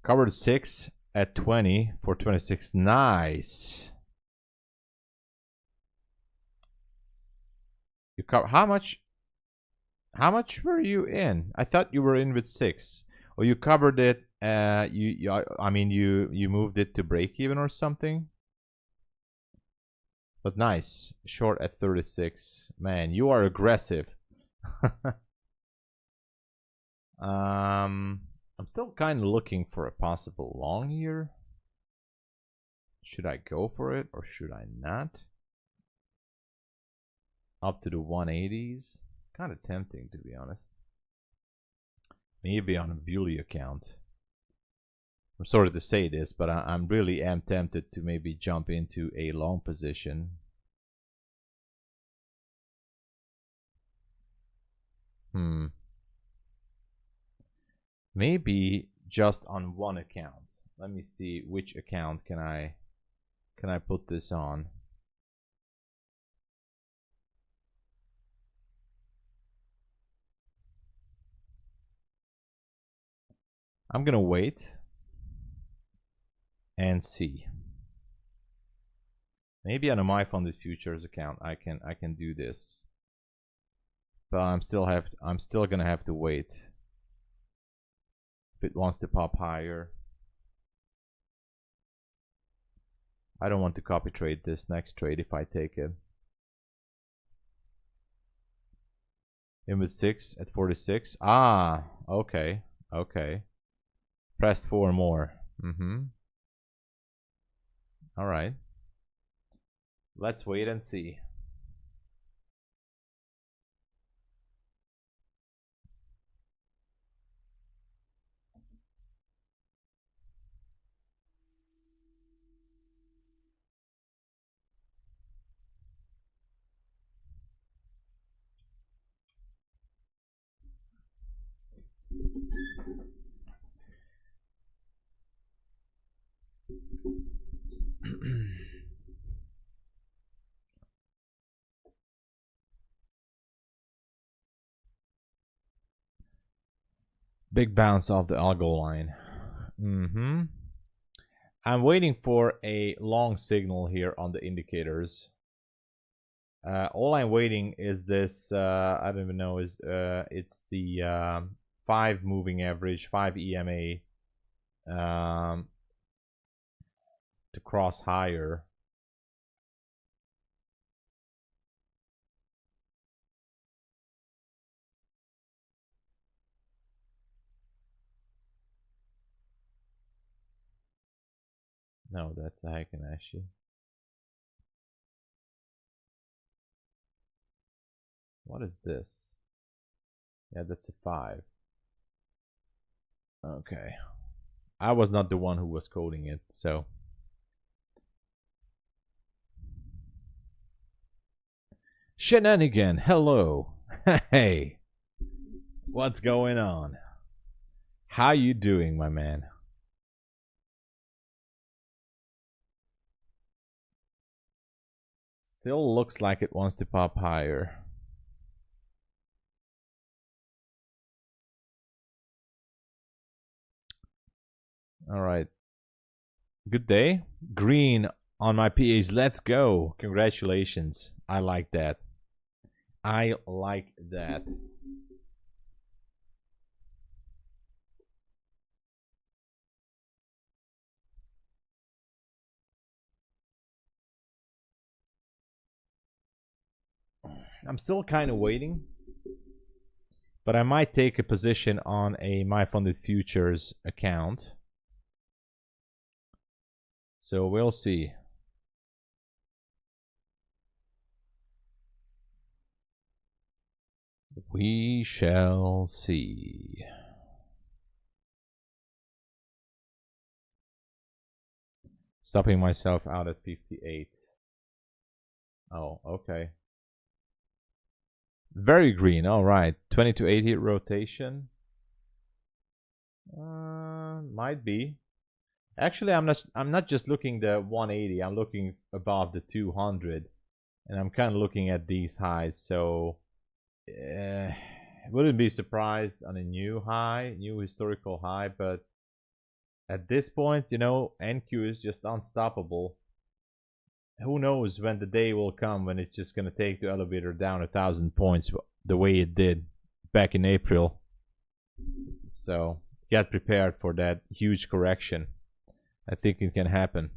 Covered 6 at 20 for 26. Nice. You cover how much? How much were you in? I thought you were in with 6. Or you covered it. I mean, you moved it to break even or something. But nice, short at 36. Man, you are aggressive. I'm still kind of looking for a possible long here. Should I go for it or should I not? Up to the 180s. Kind of tempting, to be honest. Maybe on a Bully account. I'm sorry to say this, but I'm really am tempted to maybe jump into a long position. Maybe just on one account. Let me see which account can I put this on. I'm gonna wait and see. Maybe on a MyFundedFutures account I can do this, but I'm still gonna have to wait. If it wants to pop higher, I don't want to copy trade this next trade if I take it. In with 6 at 46. Ah, okay, okay. Pressed 4 more. All right. Let's wait and see. Big bounce off the algo line. I'm waiting for a long signal here on the indicators. All I'm waiting is this. I don't even know. It's the 5 moving average, 5 EMA, to cross higher. No, that's a Heiken actually. What is this? Yeah, that's a 5. Okay. I was not the one who was coding it, so. Shenanigan, hello. Hey. What's going on? How you doing, my man? Still looks like it wants to pop higher. All right. Good day. Green on my PAs. Let's go. Congratulations. I like that. I like that. I'm still kind of waiting, but I might take a position on a MyFundedFutures account. So we'll see. We shall see. Stopping myself out at 58. Oh, okay. Very green. All right. 20 to 80 rotation. Might be. Actually, I'm not just looking the 180. I'm looking above the 200, and I'm kind of looking at these highs. So, wouldn't be surprised on a new high, new historical high. But at this point, you know, NQ is just unstoppable. Who knows when the day will come when it's just gonna take the elevator down 1,000 points the way it did back in April. So get prepared for that huge correction. I think it can happen.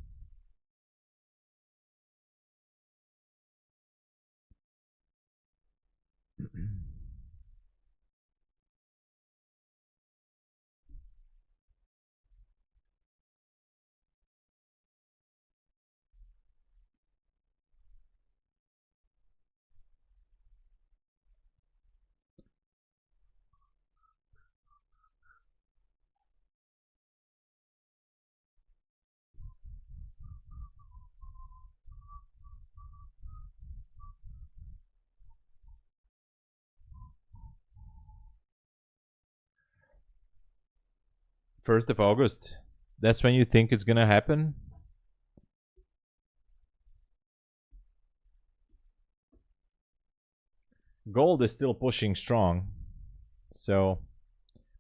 1st of August. That's when you think it's gonna happen? Gold is still pushing strong. So,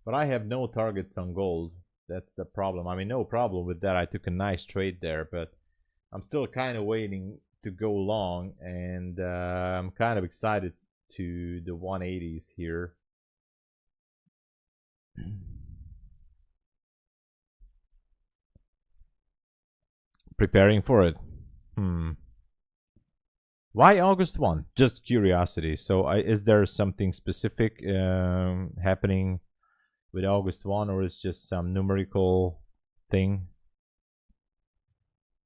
but I have no targets on gold. That's the problem. I mean, no problem with that. I took a nice trade there, but I'm still kind of waiting to go long, and I'm kind of excited to the 180s here. Preparing for it. Why August 1? Just curiosity. So is there something specific happening with August 1, or is just some numerical thing?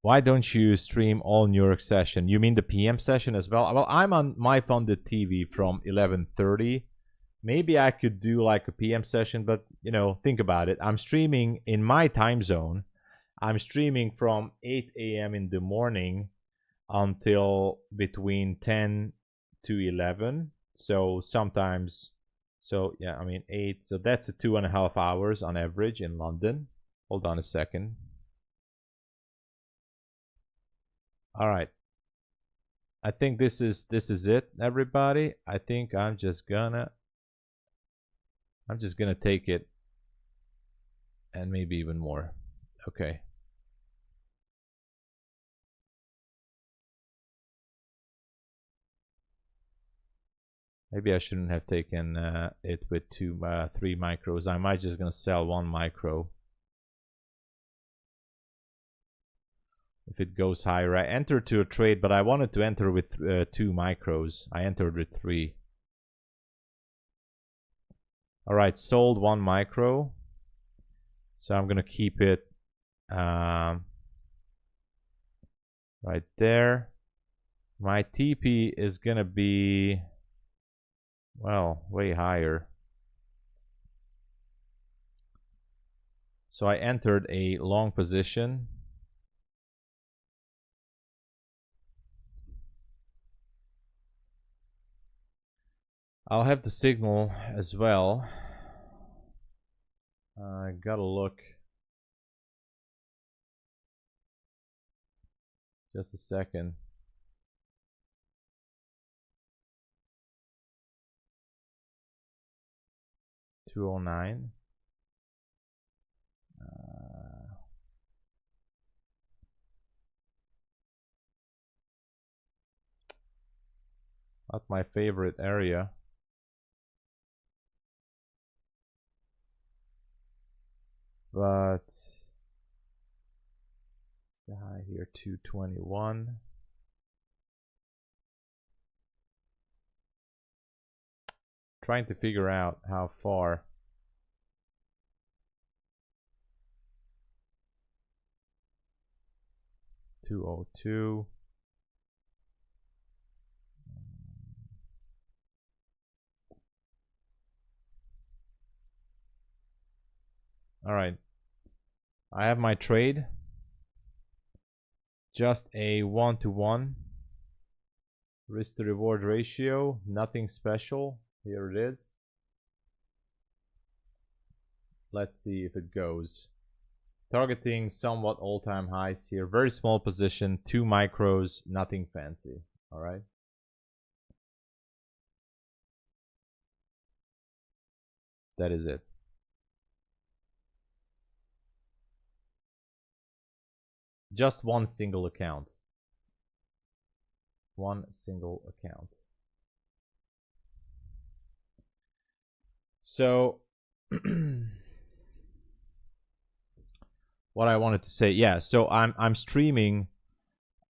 Why don't you stream all New York session? You mean the PM session as well? Well, I'm on MyFunded TV from 11:30. Maybe I could do like a PM session, but you know, think about it. I'm streaming in my time zone. I'm streaming from 8 a.m. in the morning until between 10 to 11. So sometimes, so yeah, I mean 8. So that's a 2.5 hours on average in London. Hold on a second. All right. I think this is it, everybody. I think I'm just gonna take it, and maybe even more. Okay. Maybe I shouldn't have taken it with 3 micros. I might just gonna sell 1 micro. If it goes higher, I entered to a trade, but I wanted to enter with 2 micros. I entered with 3. All right, sold 1 micro. So I'm gonna keep it right there. My TP is gonna be, well, way higher. So I entered a long position. I'll have the signal as well. I gotta look. Just a second. $209. Not my favorite area. But the high here, 221. Trying to figure out how far. $202. All right, I have my trade. Just a 1-to-1 risk to reward ratio, nothing special. Here it is. Let's see if it goes. Targeting somewhat all-time highs here. Very small position, 2 micros, nothing fancy. All right. That is it. Just 1 single account. 1 single account. So what I wanted to say, yeah, so I'm streaming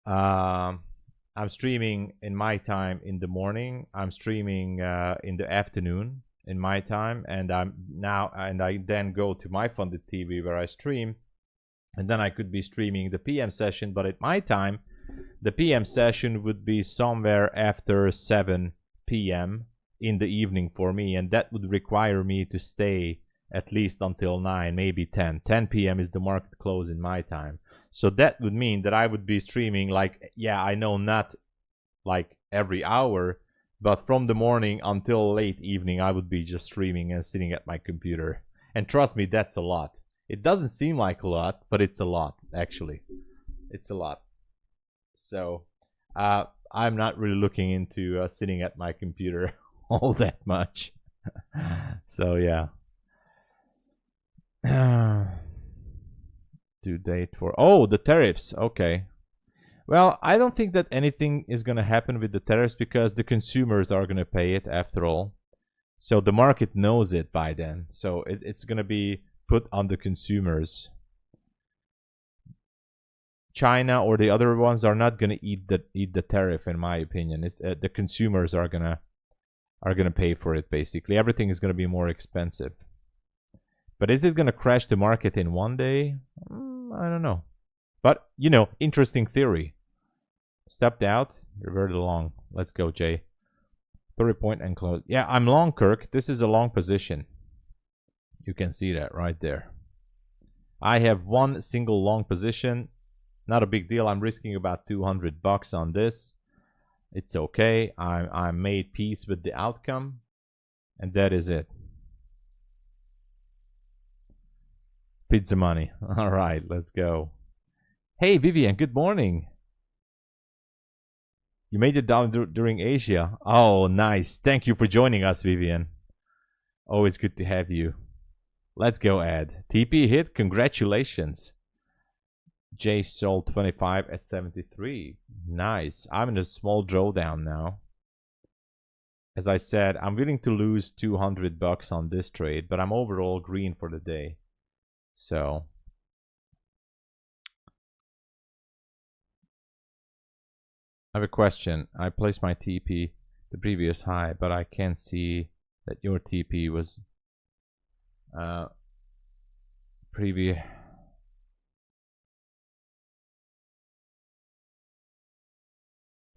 in my time in the morning. I'm streaming in the afternoon in my time, and I then go to MyFunded TV where I stream. And then I could be streaming the PM session, but at my time, the PM session would be somewhere after 7 p.m. in the evening for me, and that would require me to stay at least until 9, maybe 10. 10 p.m. is the market close in my time. So that would mean that I would be streaming like, yeah, I know not like every hour, but from the morning until late evening, I would be just streaming and sitting at my computer. And trust me, that's a lot. It doesn't seem like a lot, but it's a lot, actually. It's a lot. So I'm not really looking into sitting at my computer all that much. So yeah. Due date for the tariffs. Okay. Well, I don't think that anything is going to happen with the tariffs because the consumers are going to pay it after all. So the market knows it by then. So it's going to be put on the consumers. China or the other ones are not going to eat the tariff, in my opinion. It's the consumers are gonna pay for it. Basically, everything is going to be more expensive. But is it going to crash the market in one day? I don't know. But you know, interesting theory. Stepped out, reverted along. Let's go, Jay. 30 point and close. Yeah, I'm long, Kirk. This is a long position. You can see that right there. I have one single long position. Not a big deal. I'm risking about $200 on this. It's okay. I made peace with the outcome, and that is it. Pizza money. All right, let's go. Hey, Vivian. Good morning. You made it down during Asia. Oh, nice. Thank you for joining us, Vivian. Always good to have you. Let's go, Ed. TP hit. Congratulations. Jay sold 25 at 73. Nice. I'm in a small drawdown now. As I said, I'm willing to lose $200 on this trade, but I'm overall green for the day. So I have a question. I placed my TP the previous high, but I can't see that your TP was previous.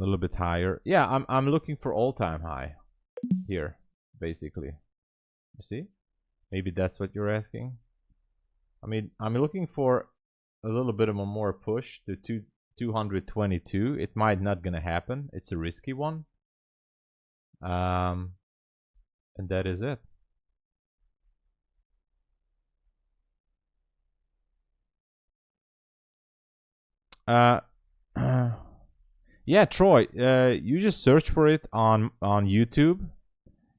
A little bit higher. Yeah, I'm looking for all-time high here, basically. You see? Maybe that's what you're asking. I mean, I'm looking for a little bit of a more push to 222. It might not gonna happen. It's a risky one. And that is it. Yeah, Troy, you just search for it on YouTube.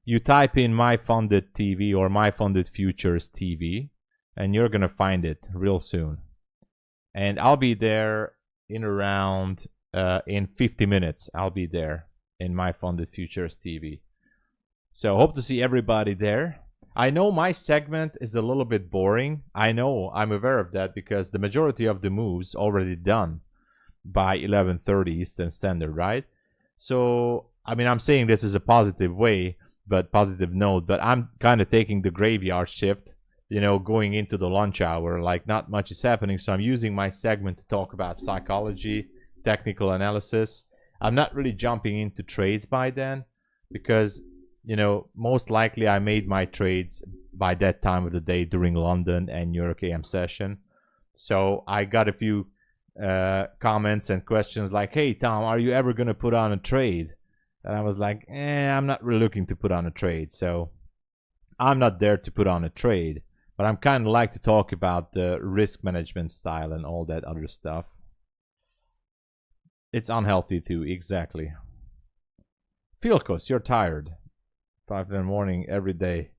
You type in MyFunded TV or MyFundedFutures TV, and you're gonna find it real soon. And I'll be there in around in 50 minutes. I'll be there in MyFundedFutures TV. So hope to see everybody there. I know my segment is a little bit boring. I know, I'm aware of that because the majority of the moves already done by 11:30 Eastern Standard, right? So, I mean, I'm saying this is a positive way, but positive note, but I'm kind of taking the graveyard shift, you know, going into the lunch hour, like not much is happening. So I'm using my segment to talk about psychology, technical analysis. I'm not really jumping into trades by then because, you know, most likely I made my trades by that time of the day during London and New York AM session. So I got a few comments and questions like, hey Tom, are you ever gonna put on a trade? And I was like, I'm not really looking to put on a trade. So I'm not there to put on a trade, but I'm kind of like to talk about the risk management style and all that other stuff. It's unhealthy too. Exactly. Philkos, you're tired. 5 in the morning every day.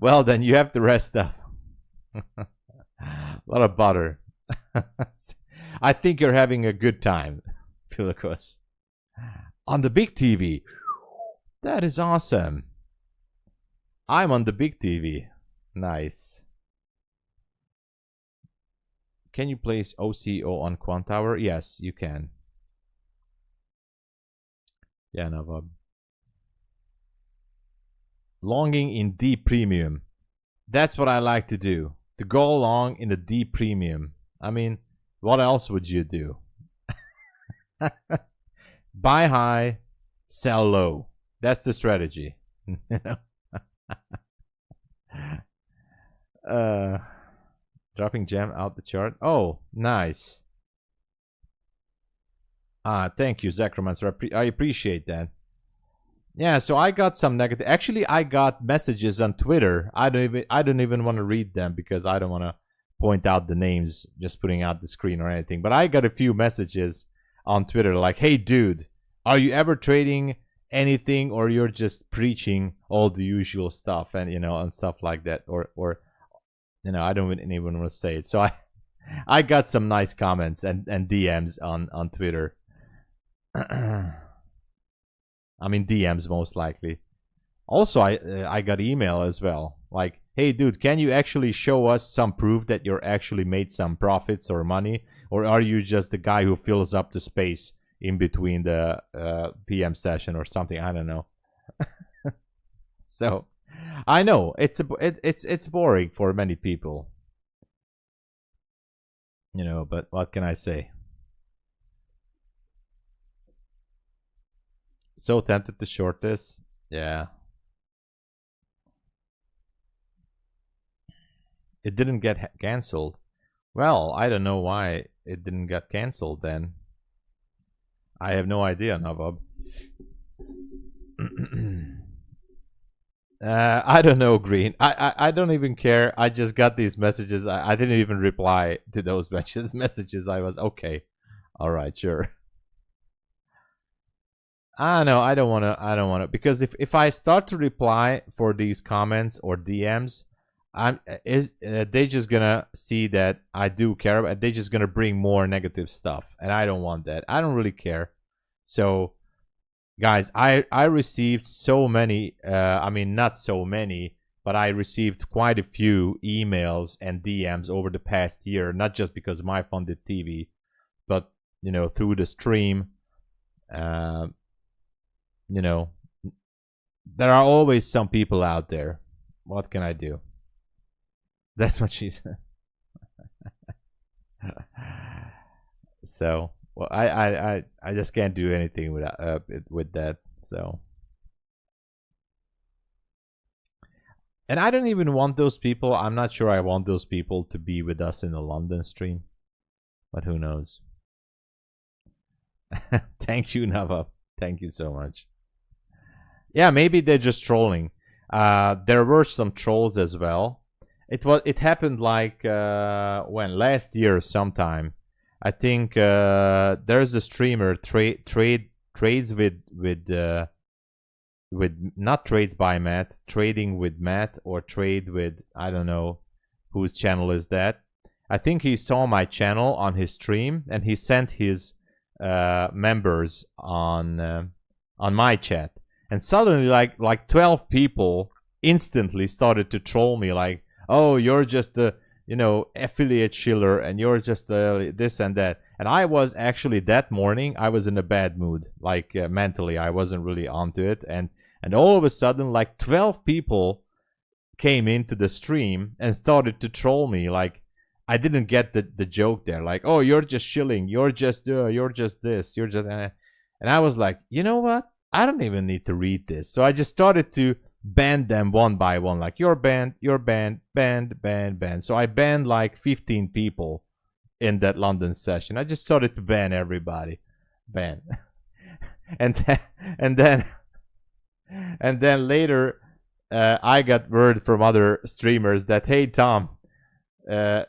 Well, then you have to rest up. A lot of butter. I think you're having a good time, Philkos. On the big TV. That is awesome. I'm on the big TV. Nice. Can you place OCO on Quant Tower? Yes, you can. Yeah, no problem. Longing in D premium. That's what I like to do. To go long in the D premium. I mean, what else would you do? Buy high, sell low. That's the strategy. Dropping gem out the chart. Oh, nice. Thank you, Zacromancer. I appreciate that. Yeah, so I got some negative. Actually, I got messages on Twitter. I don't even want to read them because I don't want to point out the names, just putting out the screen or anything. But I got a few messages on Twitter like, "Hey, dude, are you ever trading anything, or you're just preaching all the usual stuff and and stuff like that?" Or I don't even want to say it. So I got some nice comments and DMs on Twitter. I mean DMs most likely. Also, I got email as well. Like, hey dude, can you actually show us some proof that you're actually made some profits or money, or are you just the guy who fills up the space in between the PM session or something? I don't know. So, I know it's boring for many people, but what can I say? So tempted to short this. Yeah. It didn't get cancelled. Well, I don't know why it didn't get cancelled then. I have no idea, Navab. I don't know, Green. I don't even care. I just got these messages. I didn't even reply to those messages. I was okay. All right, sure. I know. I don't want to because if I start to reply for these comments or DMs, they just gonna see that I do care, and they just gonna bring more negative stuff, and I don't want that. I don't really care. So, guys, I received so many. I mean, not so many, but I received quite a few emails and DMs over the past year. Not just because of MyFunded TV, but through the stream. There are always some people out there. What can I do? That's what she said. So, well, I just can't do anything with that. So, and I don't even want those people. I'm not sure I want those people to be with us in the London stream, but who knows? Thank you, Nava. Thank you so much. Yeah, maybe they're just trolling. There were some trolls as well. It happened like when last year sometime. I think there's a streamer trades with not trades by Matt, trading with Matt, or trade with, I don't know whose channel is that. I think he saw my channel on his stream and he sent his members on my chat, and suddenly like 12 people instantly started to troll me like, oh, you're just a affiliate shiller, and you're just this and that. And I was actually, that morning I was in a bad mood, like mentally I wasn't really onto it, and all of a sudden like 12 people came into the stream and started to troll me. Like, I didn't get the joke there, like, oh, you're just shilling, you're just this, you're just and I was like, you know what, I don't even need to read this. So I just started to ban them one by one, like, you're banned, banned. So I banned like 15 people in that London session. I just started to ban everybody, ban. and then later I got word from other streamers that, hey Tom,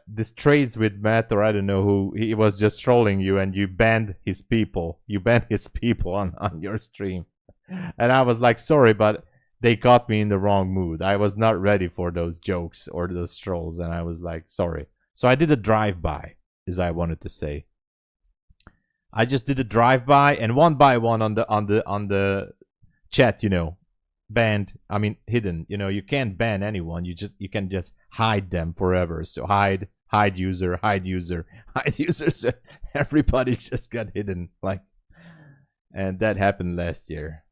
this trades with Matt, or I don't know who, he was just trolling you, and you banned his people. You banned his people on your stream. And I was like, sorry, but they caught me in the wrong mood. I was not ready for those jokes or those trolls, and I was like, sorry. So I did a drive-by, as I wanted to say. I just did a drive-by, and one by one on the chat, banned. I mean, hidden. You can't ban anyone. You can just hide them forever. So hide user, hide user, hide user. So everybody just got hidden, like, and that happened last year.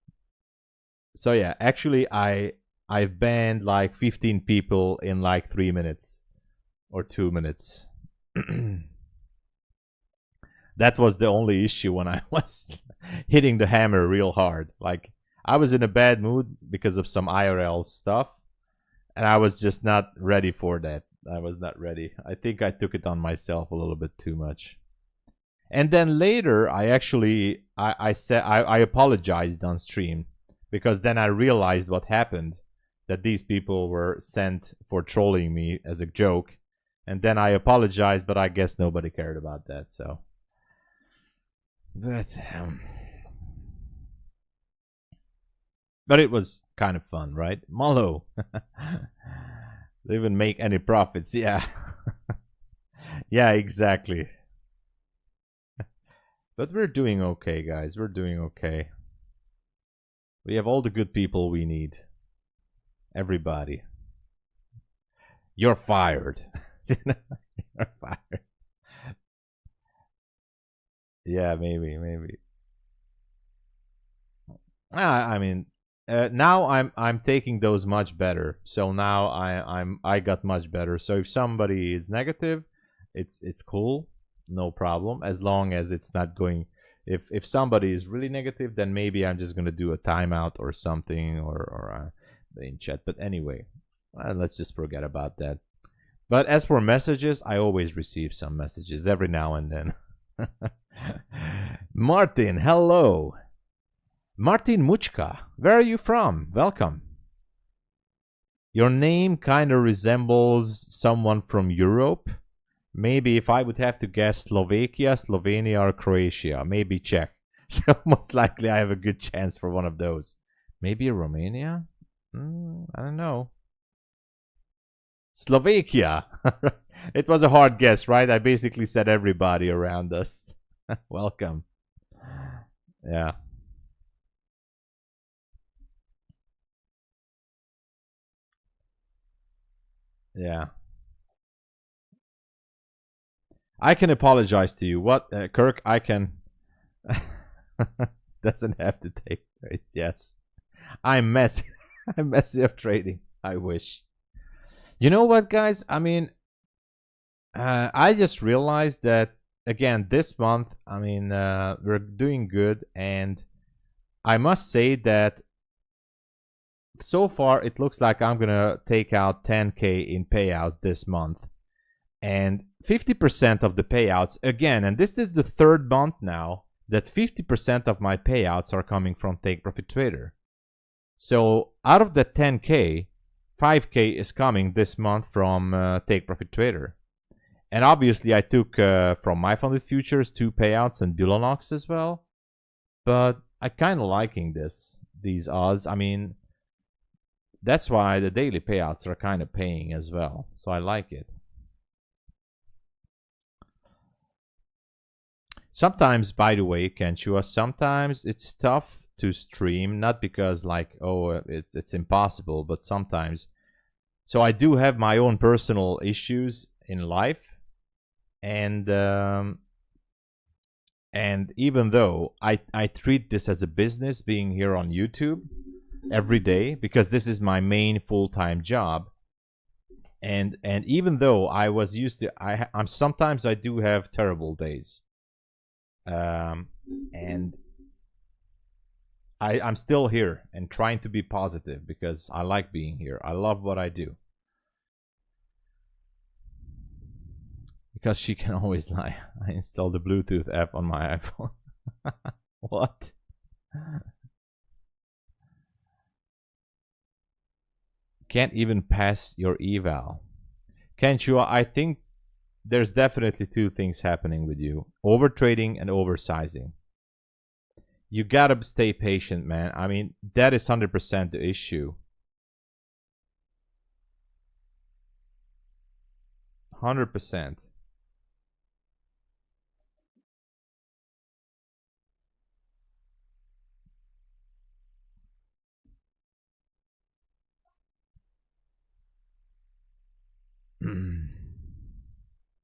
So yeah, actually I've banned like 15 people in like 3 minutes or 2 minutes. That was the only issue when I was hitting the hammer real hard. Like, I was in a bad mood because of some IRL stuff, and I was just not ready for that. I was not ready. I think I took it on myself a little bit too much. And then later I actually I said I apologized on stream. because then I realized what happened, that these people were sent for trolling me as a joke, and then I apologized, but I guess nobody cared about that. So, but it was kind of fun, right? Malo. They even make any profits. Yeah. Yeah, exactly. But we're doing okay, guys. We're doing okay. We have all the good people we need. Everybody. You're fired. You're fired. Yeah, maybe. I mean, now I'm taking those much better. So now I got much better. So if somebody is negative, it's cool, no problem, as long as it's not going. If somebody is really negative, then maybe I'm just gonna do a timeout or something, or in chat. But anyway, let's just forget about that. But as for messages, I always receive some messages every now and then. Martin, hello. Martin Muchka, where are you from? Welcome. Your name kind of resembles someone from Europe. Maybe if I would have to guess, Slovakia, Slovenia, or Croatia. Maybe Czech. So most likely I have a good chance for one of those. Maybe Romania? I don't know. Slovakia. It was a hard guess, right? I basically said everybody around us. Welcome. Yeah. Yeah. I can apologize to you. What, Kirk? I can. Doesn't have to take trades. Yes. I'm messy. I'm messy of trading. I wish. You know what, guys? I mean, I just realized that, again, this month, I mean, we're doing good. And I must say that so far, it looks like I'm going to take out 10K in payouts this month. And 50% of the payouts, again, and this is the third month now, that 50% of my payouts are coming from Take Profit Trader. So out of the 10K, 5K is coming this month from Take Profit Trader. And obviously, I took from MyFundedFutures 2 payouts and Bulenox as well. But I kind of liking these odds. I mean, that's why the daily payouts are kind of paying as well. So I like it. Sometimes, by the way, Kenchua, sometimes it's tough to stream, not because like, oh, it's impossible, but sometimes. So I do have my own personal issues in life. And even though I treat this as a business, being here on YouTube every day, because this is my main full-time job, and even though I was used to, I'm sometimes I do have terrible days, and I'm still here and trying to be positive because I like being here. I love what I do. Because she can always lie. I installed the Bluetooth app on my iPhone. What? Can't even pass your eval. Kenchua, I think there's definitely two things happening with you. Overtrading and oversizing. You gotta stay patient, man. I mean, that is 100% the issue. 100%.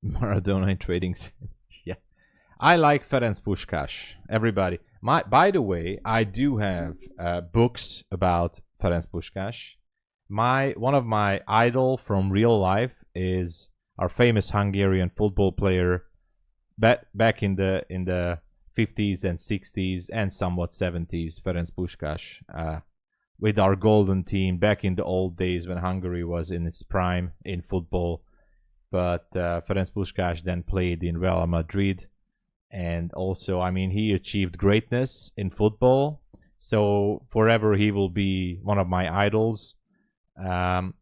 Maradona trading. Yeah, I like Ferenc Puskás. Everybody. By the way, I do have books about Ferenc Puskás. One of my idol from real life is our famous Hungarian football player back in the 50s and 60s and somewhat 70s, Ferenc Puskás, with our golden team back in the old days when Hungary was in its prime in football. But Ferenc Puskás then played in Real Madrid, and also, I mean, he achieved greatness in football. So forever he will be one of my idols. I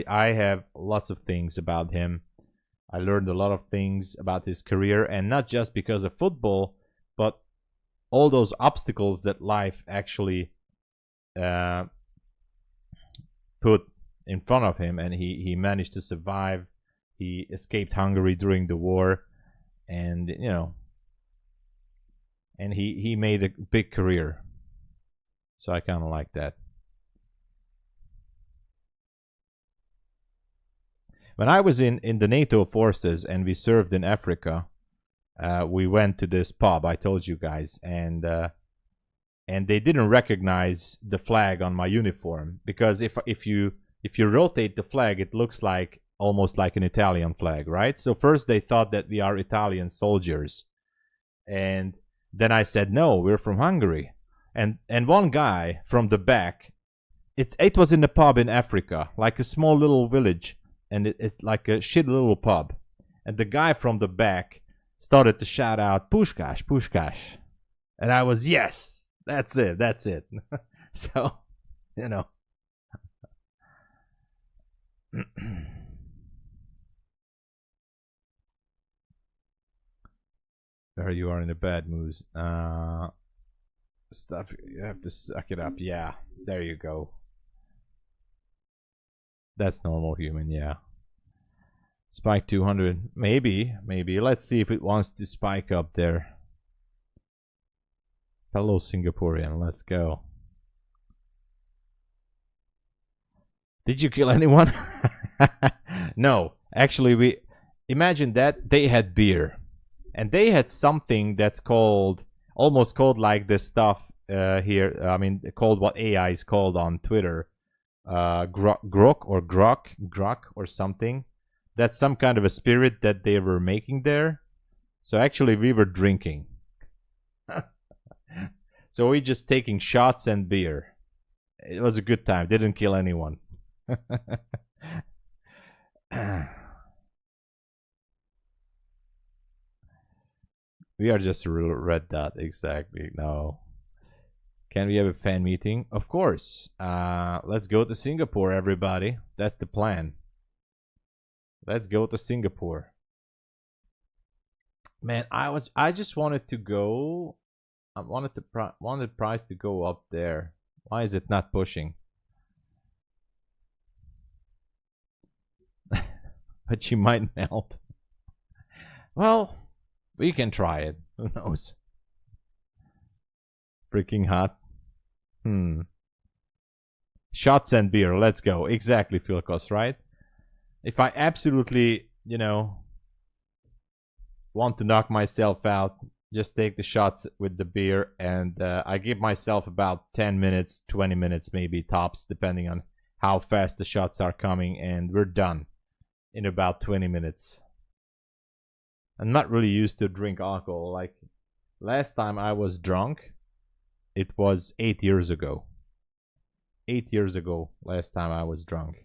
have lots of things about him. I learned a lot of things about his career, and not just because of football, but all those obstacles that life actually put in front of him, and he managed to survive. He escaped Hungary during the war, and and he made a big career. So I kind of like that. When I was in the NATO forces and we served in Africa, we went to this pub I told you guys, and they didn't recognize the flag on my uniform, because if you rotate the flag, it looks like almost like an Italian flag, right? So first they thought that we are Italian soldiers, and then I said, no, we're from Hungary. And one guy from the back, it was in a pub in Africa, like a small little village, and it's like a shit little pub. And the guy from the back started to shout out, "Pushkash, Pushkash." And I was, yes, that's it, that's it. So, There you are in a bad mood. Stuff, you have to suck it up. Yeah, there you go. That's normal human, yeah. Spike 200. Maybe. Let's see if it wants to spike up there. Hello, Singaporean. Let's go. Did you kill anyone? No. Actually, imagine that they had beer. And they had something that's almost called like this stuff here. I mean, called what AI is called on Twitter. Grok or something. That's some kind of a spirit that they were making there. So actually we were drinking. So we just taking shots and beer. It was a good time. Didn't kill anyone. We are just a red dot. Exactly. No. Can we have a fan meeting? Of course. Let's go to Singapore, everybody. That's the plan. Let's go to Singapore. Man, I just wanted to go. I wanted price to go up there. Why is it not pushing? But you might melt. Well, we can try it. Who knows? Freaking hot. Shots and beer. Let's go. Exactly, Philcos, right? If I absolutely, want to knock myself out, just take the shots with the beer, and I give myself about 10 minutes, 20 minutes maybe tops, depending on how fast the shots are coming, and we're done in about 20 minutes. I'm not really used to drink alcohol. Like last time I was drunk, it was 8 years ago. 8 years ago, last time I was drunk.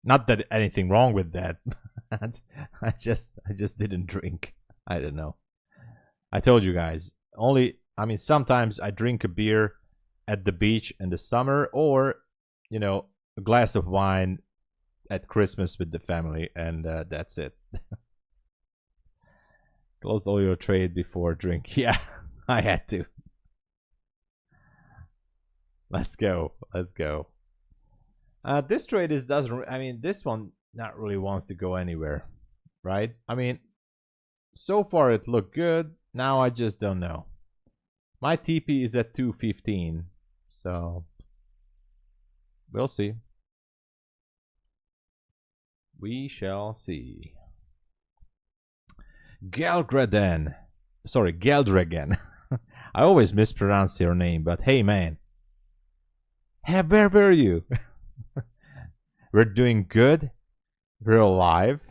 Not that anything wrong with that. I just didn't drink. I don't know. I told you guys. Sometimes I drink a beer at the beach in the summer, or a glass of wine at Christmas with the family, and that's it. Closed all your trade before drink. Yeah, I had to. Let's go. This trade this one not really wants to go anywhere, right? So far it looked good. Now I just don't know. My TP is at 215, so we'll see. We shall see. Geldregen. I always mispronounce your name, but hey, man. Hey, where were you? We're doing good. We're alive.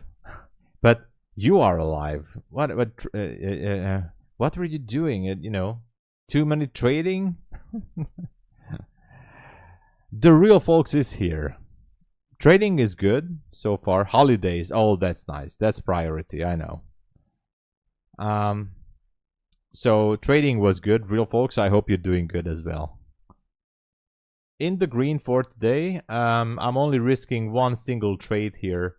But you are alive. What were you doing? Too many trading? The real folks is here. Trading is good so far. Holidays. Oh, that's nice. That's priority. I know. So trading was good, real folks. I hope you're doing good as well. In the green for today, I'm only risking one single trade here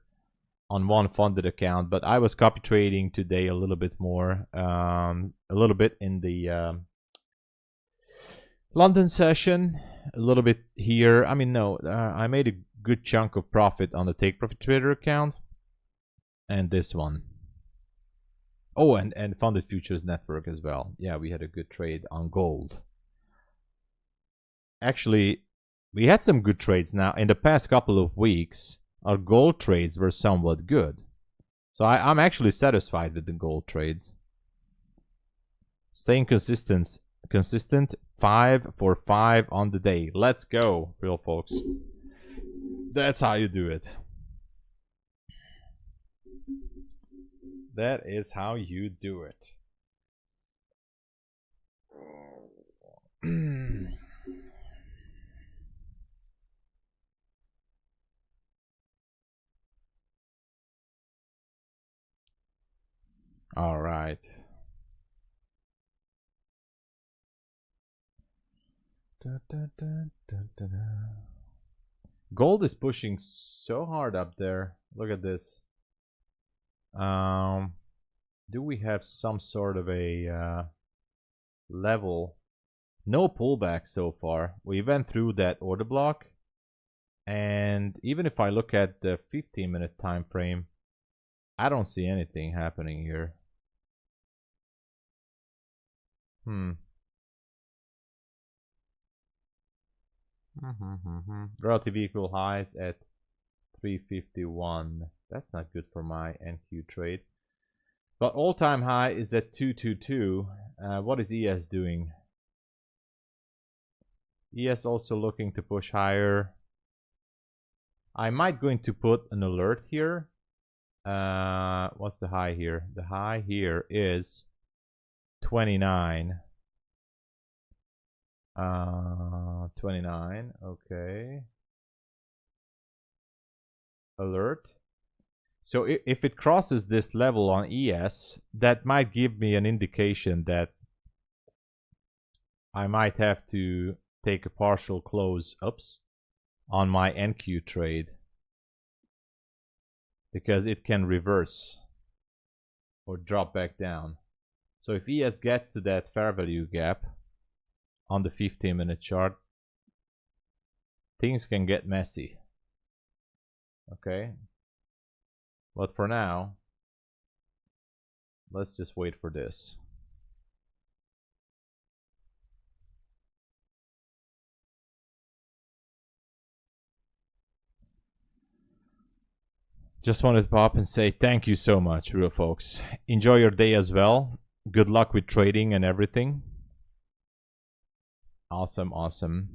on one funded account, but I was copy trading today a little bit more, a little bit in the London session, a little bit here. I mean, no, I made a good chunk of profit on the Take Profit Trader account and this one. Oh, and Funded Futures Network as well. Yeah, we had a good trade on gold. Actually, we had some good trades now. In the past couple of weeks, our gold trades were somewhat good. So I'm actually satisfied with the gold trades. Staying consistent 5 for 5 on the day. Let's go, real folks. That's how you do it. That is how you do it. All right. Gold is pushing so hard up there. Look at this. Do we have some sort of a level? No pullback so far. We went through that order block, and even if I look at the 15-minute time frame, I don't see anything happening here. Relative equal highs at 351. That's not good for my NQ trade. But all-time high is at 222. What is ES doing? ES also looking to push higher. I might going to put an alert here. What's the high here? The high here is 29. 29. Okay. Alert. So if it crosses this level on ES, that might give me an indication that I might have to take a partial close ups on my NQ trade, because it can reverse or drop back down. So if ES gets to that fair value gap on the 15-minute chart, things can get messy. Okay. But for now, let's just wait for this. Just wanted to pop and say thank you so much, real folks. Enjoy your day as well. Good luck with trading and everything. Awesome, awesome.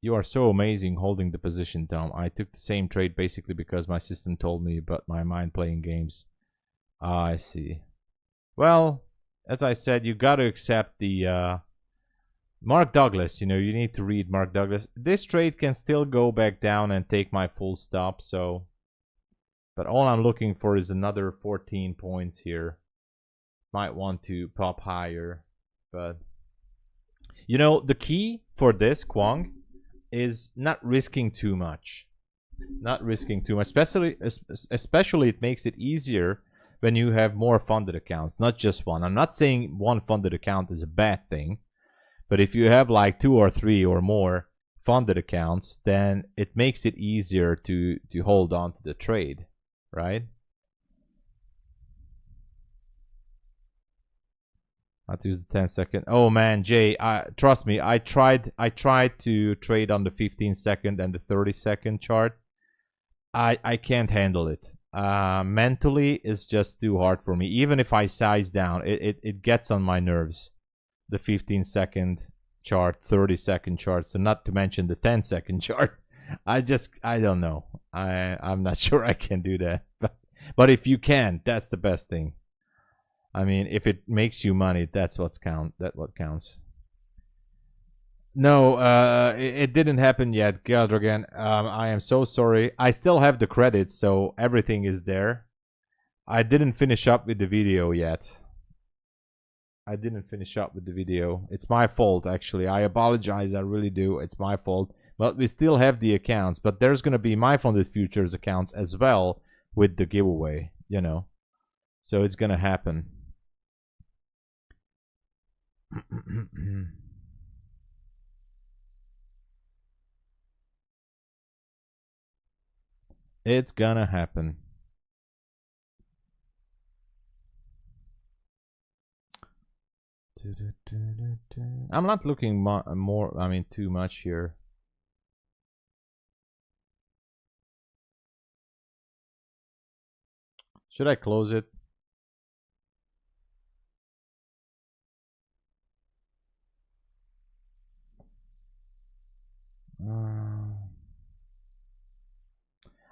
You are so amazing holding the position, Tom. I took the same trade basically because my system told me, but my mind playing games. I see. Well, as I said, you got to accept the Mark Douglas. You know, you need to read Mark Douglas. This trade can still go back down and take my full stop. So, but all I'm looking for is another 14 points here. Might want to pop higher, but you know, the key for this, Kwong, is not risking too much. Not risking too much. Especially it makes it easier when you have more funded accounts, not just one. I'm not saying one funded account is a bad thing, but if you have like 2 or 3 or more funded accounts, then it makes it easier to hold on to the trade, right? I'll use the 10-second. Oh man, Jay, trust me, I tried to trade on the 15-second and the 30-second chart. I can't handle it. Mentally, it's just too hard for me. Even if I size down, it gets on my nerves. The 15-second chart, 30-second chart, so not to mention the 10-second chart. I don't know. I'm not sure I can do that. But if you can, that's the best thing. I mean, if it makes you money, that's what counts. No, it didn't happen yet, Gadragan. I am so sorry. I still have the credits, so everything is there. I didn't finish up with the video yet. I didn't finish up with the video. It's my fault, actually. I apologize. I really do. It's my fault. But we still have the accounts. But there's going to be MyFundedFutures accounts as well with the giveaway, you know. So it's going to happen. It's going to happen. I'm not looking more, I mean, too much here. Should I close it?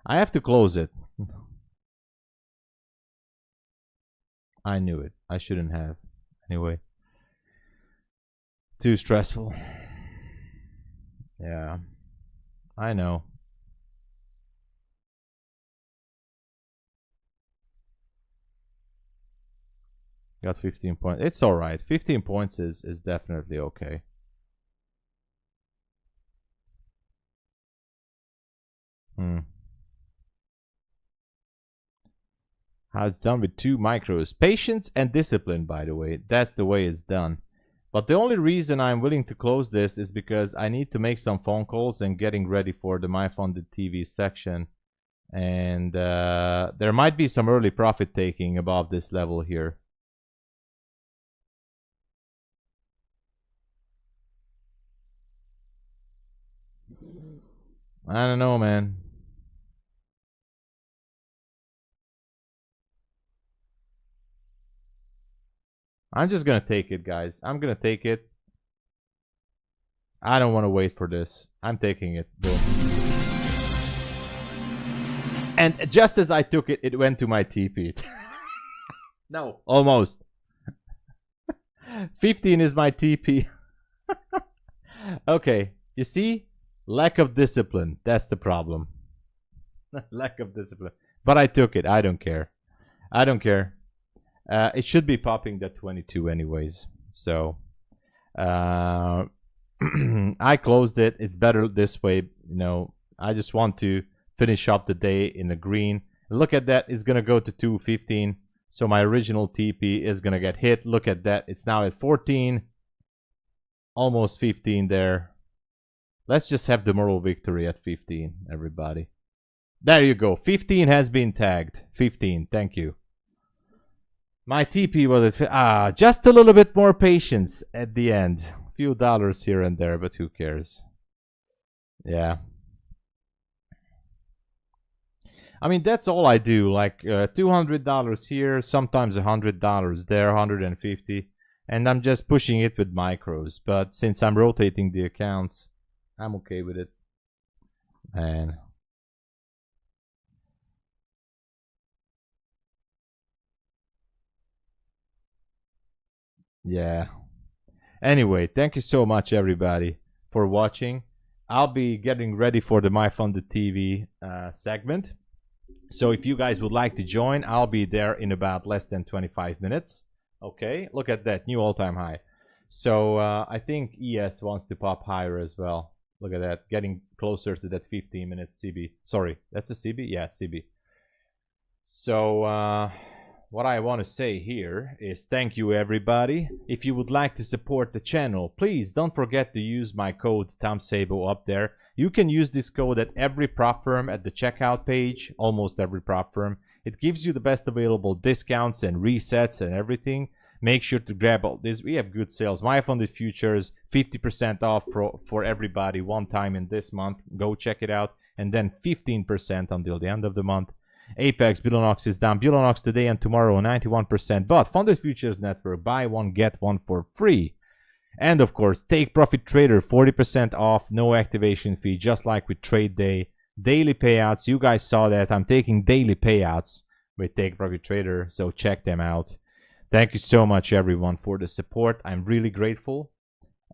I have to close it. I knew it. I shouldn't have. Anyway. Too stressful. Yeah. I know. Got 15 points. It's alright. 15 points is definitely okay. How it's done with 2 micros. Patience and discipline, by the way. That's the way it's done. But the only reason I'm willing to close this is because I need to make some phone calls and getting ready for the MyFunded TV section. And there might be some early profit taking above this level here. I don't know, man. I'm just gonna take it, guys. I'm gonna take it. I don't want to wait for this. I'm taking it. Boom. And just as I took it, it went to my TP. No, almost. 15 is my TP. Okay, you see? Lack of discipline. That's the problem. Lack of discipline. But I took it. I don't care. I don't care. It should be popping that 22 anyways. So I closed it. It's better this way. You know, I just want to finish up the day in the green. Look at that. It's going to go to 215. So my original TP is going to get hit. Look at that. It's now at 14. Almost 15 there. Let's just have the moral victory at 15, everybody. There you go. 15 has been tagged. 15. Thank you. My TP was at just a little bit more patience at the end. A few dollars here and there, but who cares? Yeah. I mean, that's all I do. Like $200 here, sometimes $100 there, 150, and I'm just pushing it with micros. But since I'm rotating the accounts, I'm okay with it. And yeah. Anyway, thank you so much, everybody, for watching. I'll be getting ready for the MyFunded TV segment. So if you guys would like to join, I'll be there in about less than 25 minutes. Okay, look at that, new all-time high. So I think ES wants to pop higher as well. Look at that, getting closer to that 15-minute CB. Sorry, that's a CB? Yeah, CB. So what I want to say here is thank you, everybody. If you would like to support the channel, please don't forget to use my code TomSabo up there. You can use this code at every prop firm at the checkout page, almost every prop firm. It gives you the best available discounts and resets and everything. Make sure to grab all this. We have good sales. MyFundedFutures, 50% off for everybody one time in this month. Go check it out. And then 15% until the end of the month. Apex, Bulenox is down. Bulenox today and tomorrow 91%. But Funded Futures Network, buy one, get one for free. And of course, Take Profit Trader, 40% off, no activation fee, just like with Trade Day. Daily payouts, you guys saw that. I'm taking daily payouts with Take Profit Trader, so check them out. Thank you so much, everyone, for the support. I'm really grateful.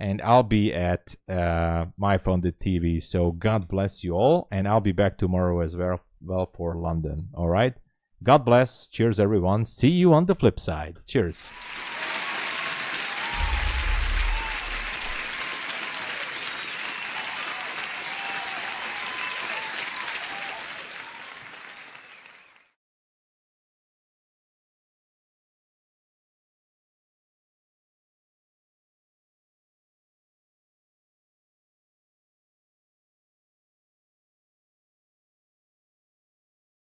And I'll be at MyFunded TV, so God bless you all. And I'll be back tomorrow as well for London. All right? God bless. Cheers, everyone. See you on the flip side. Cheers.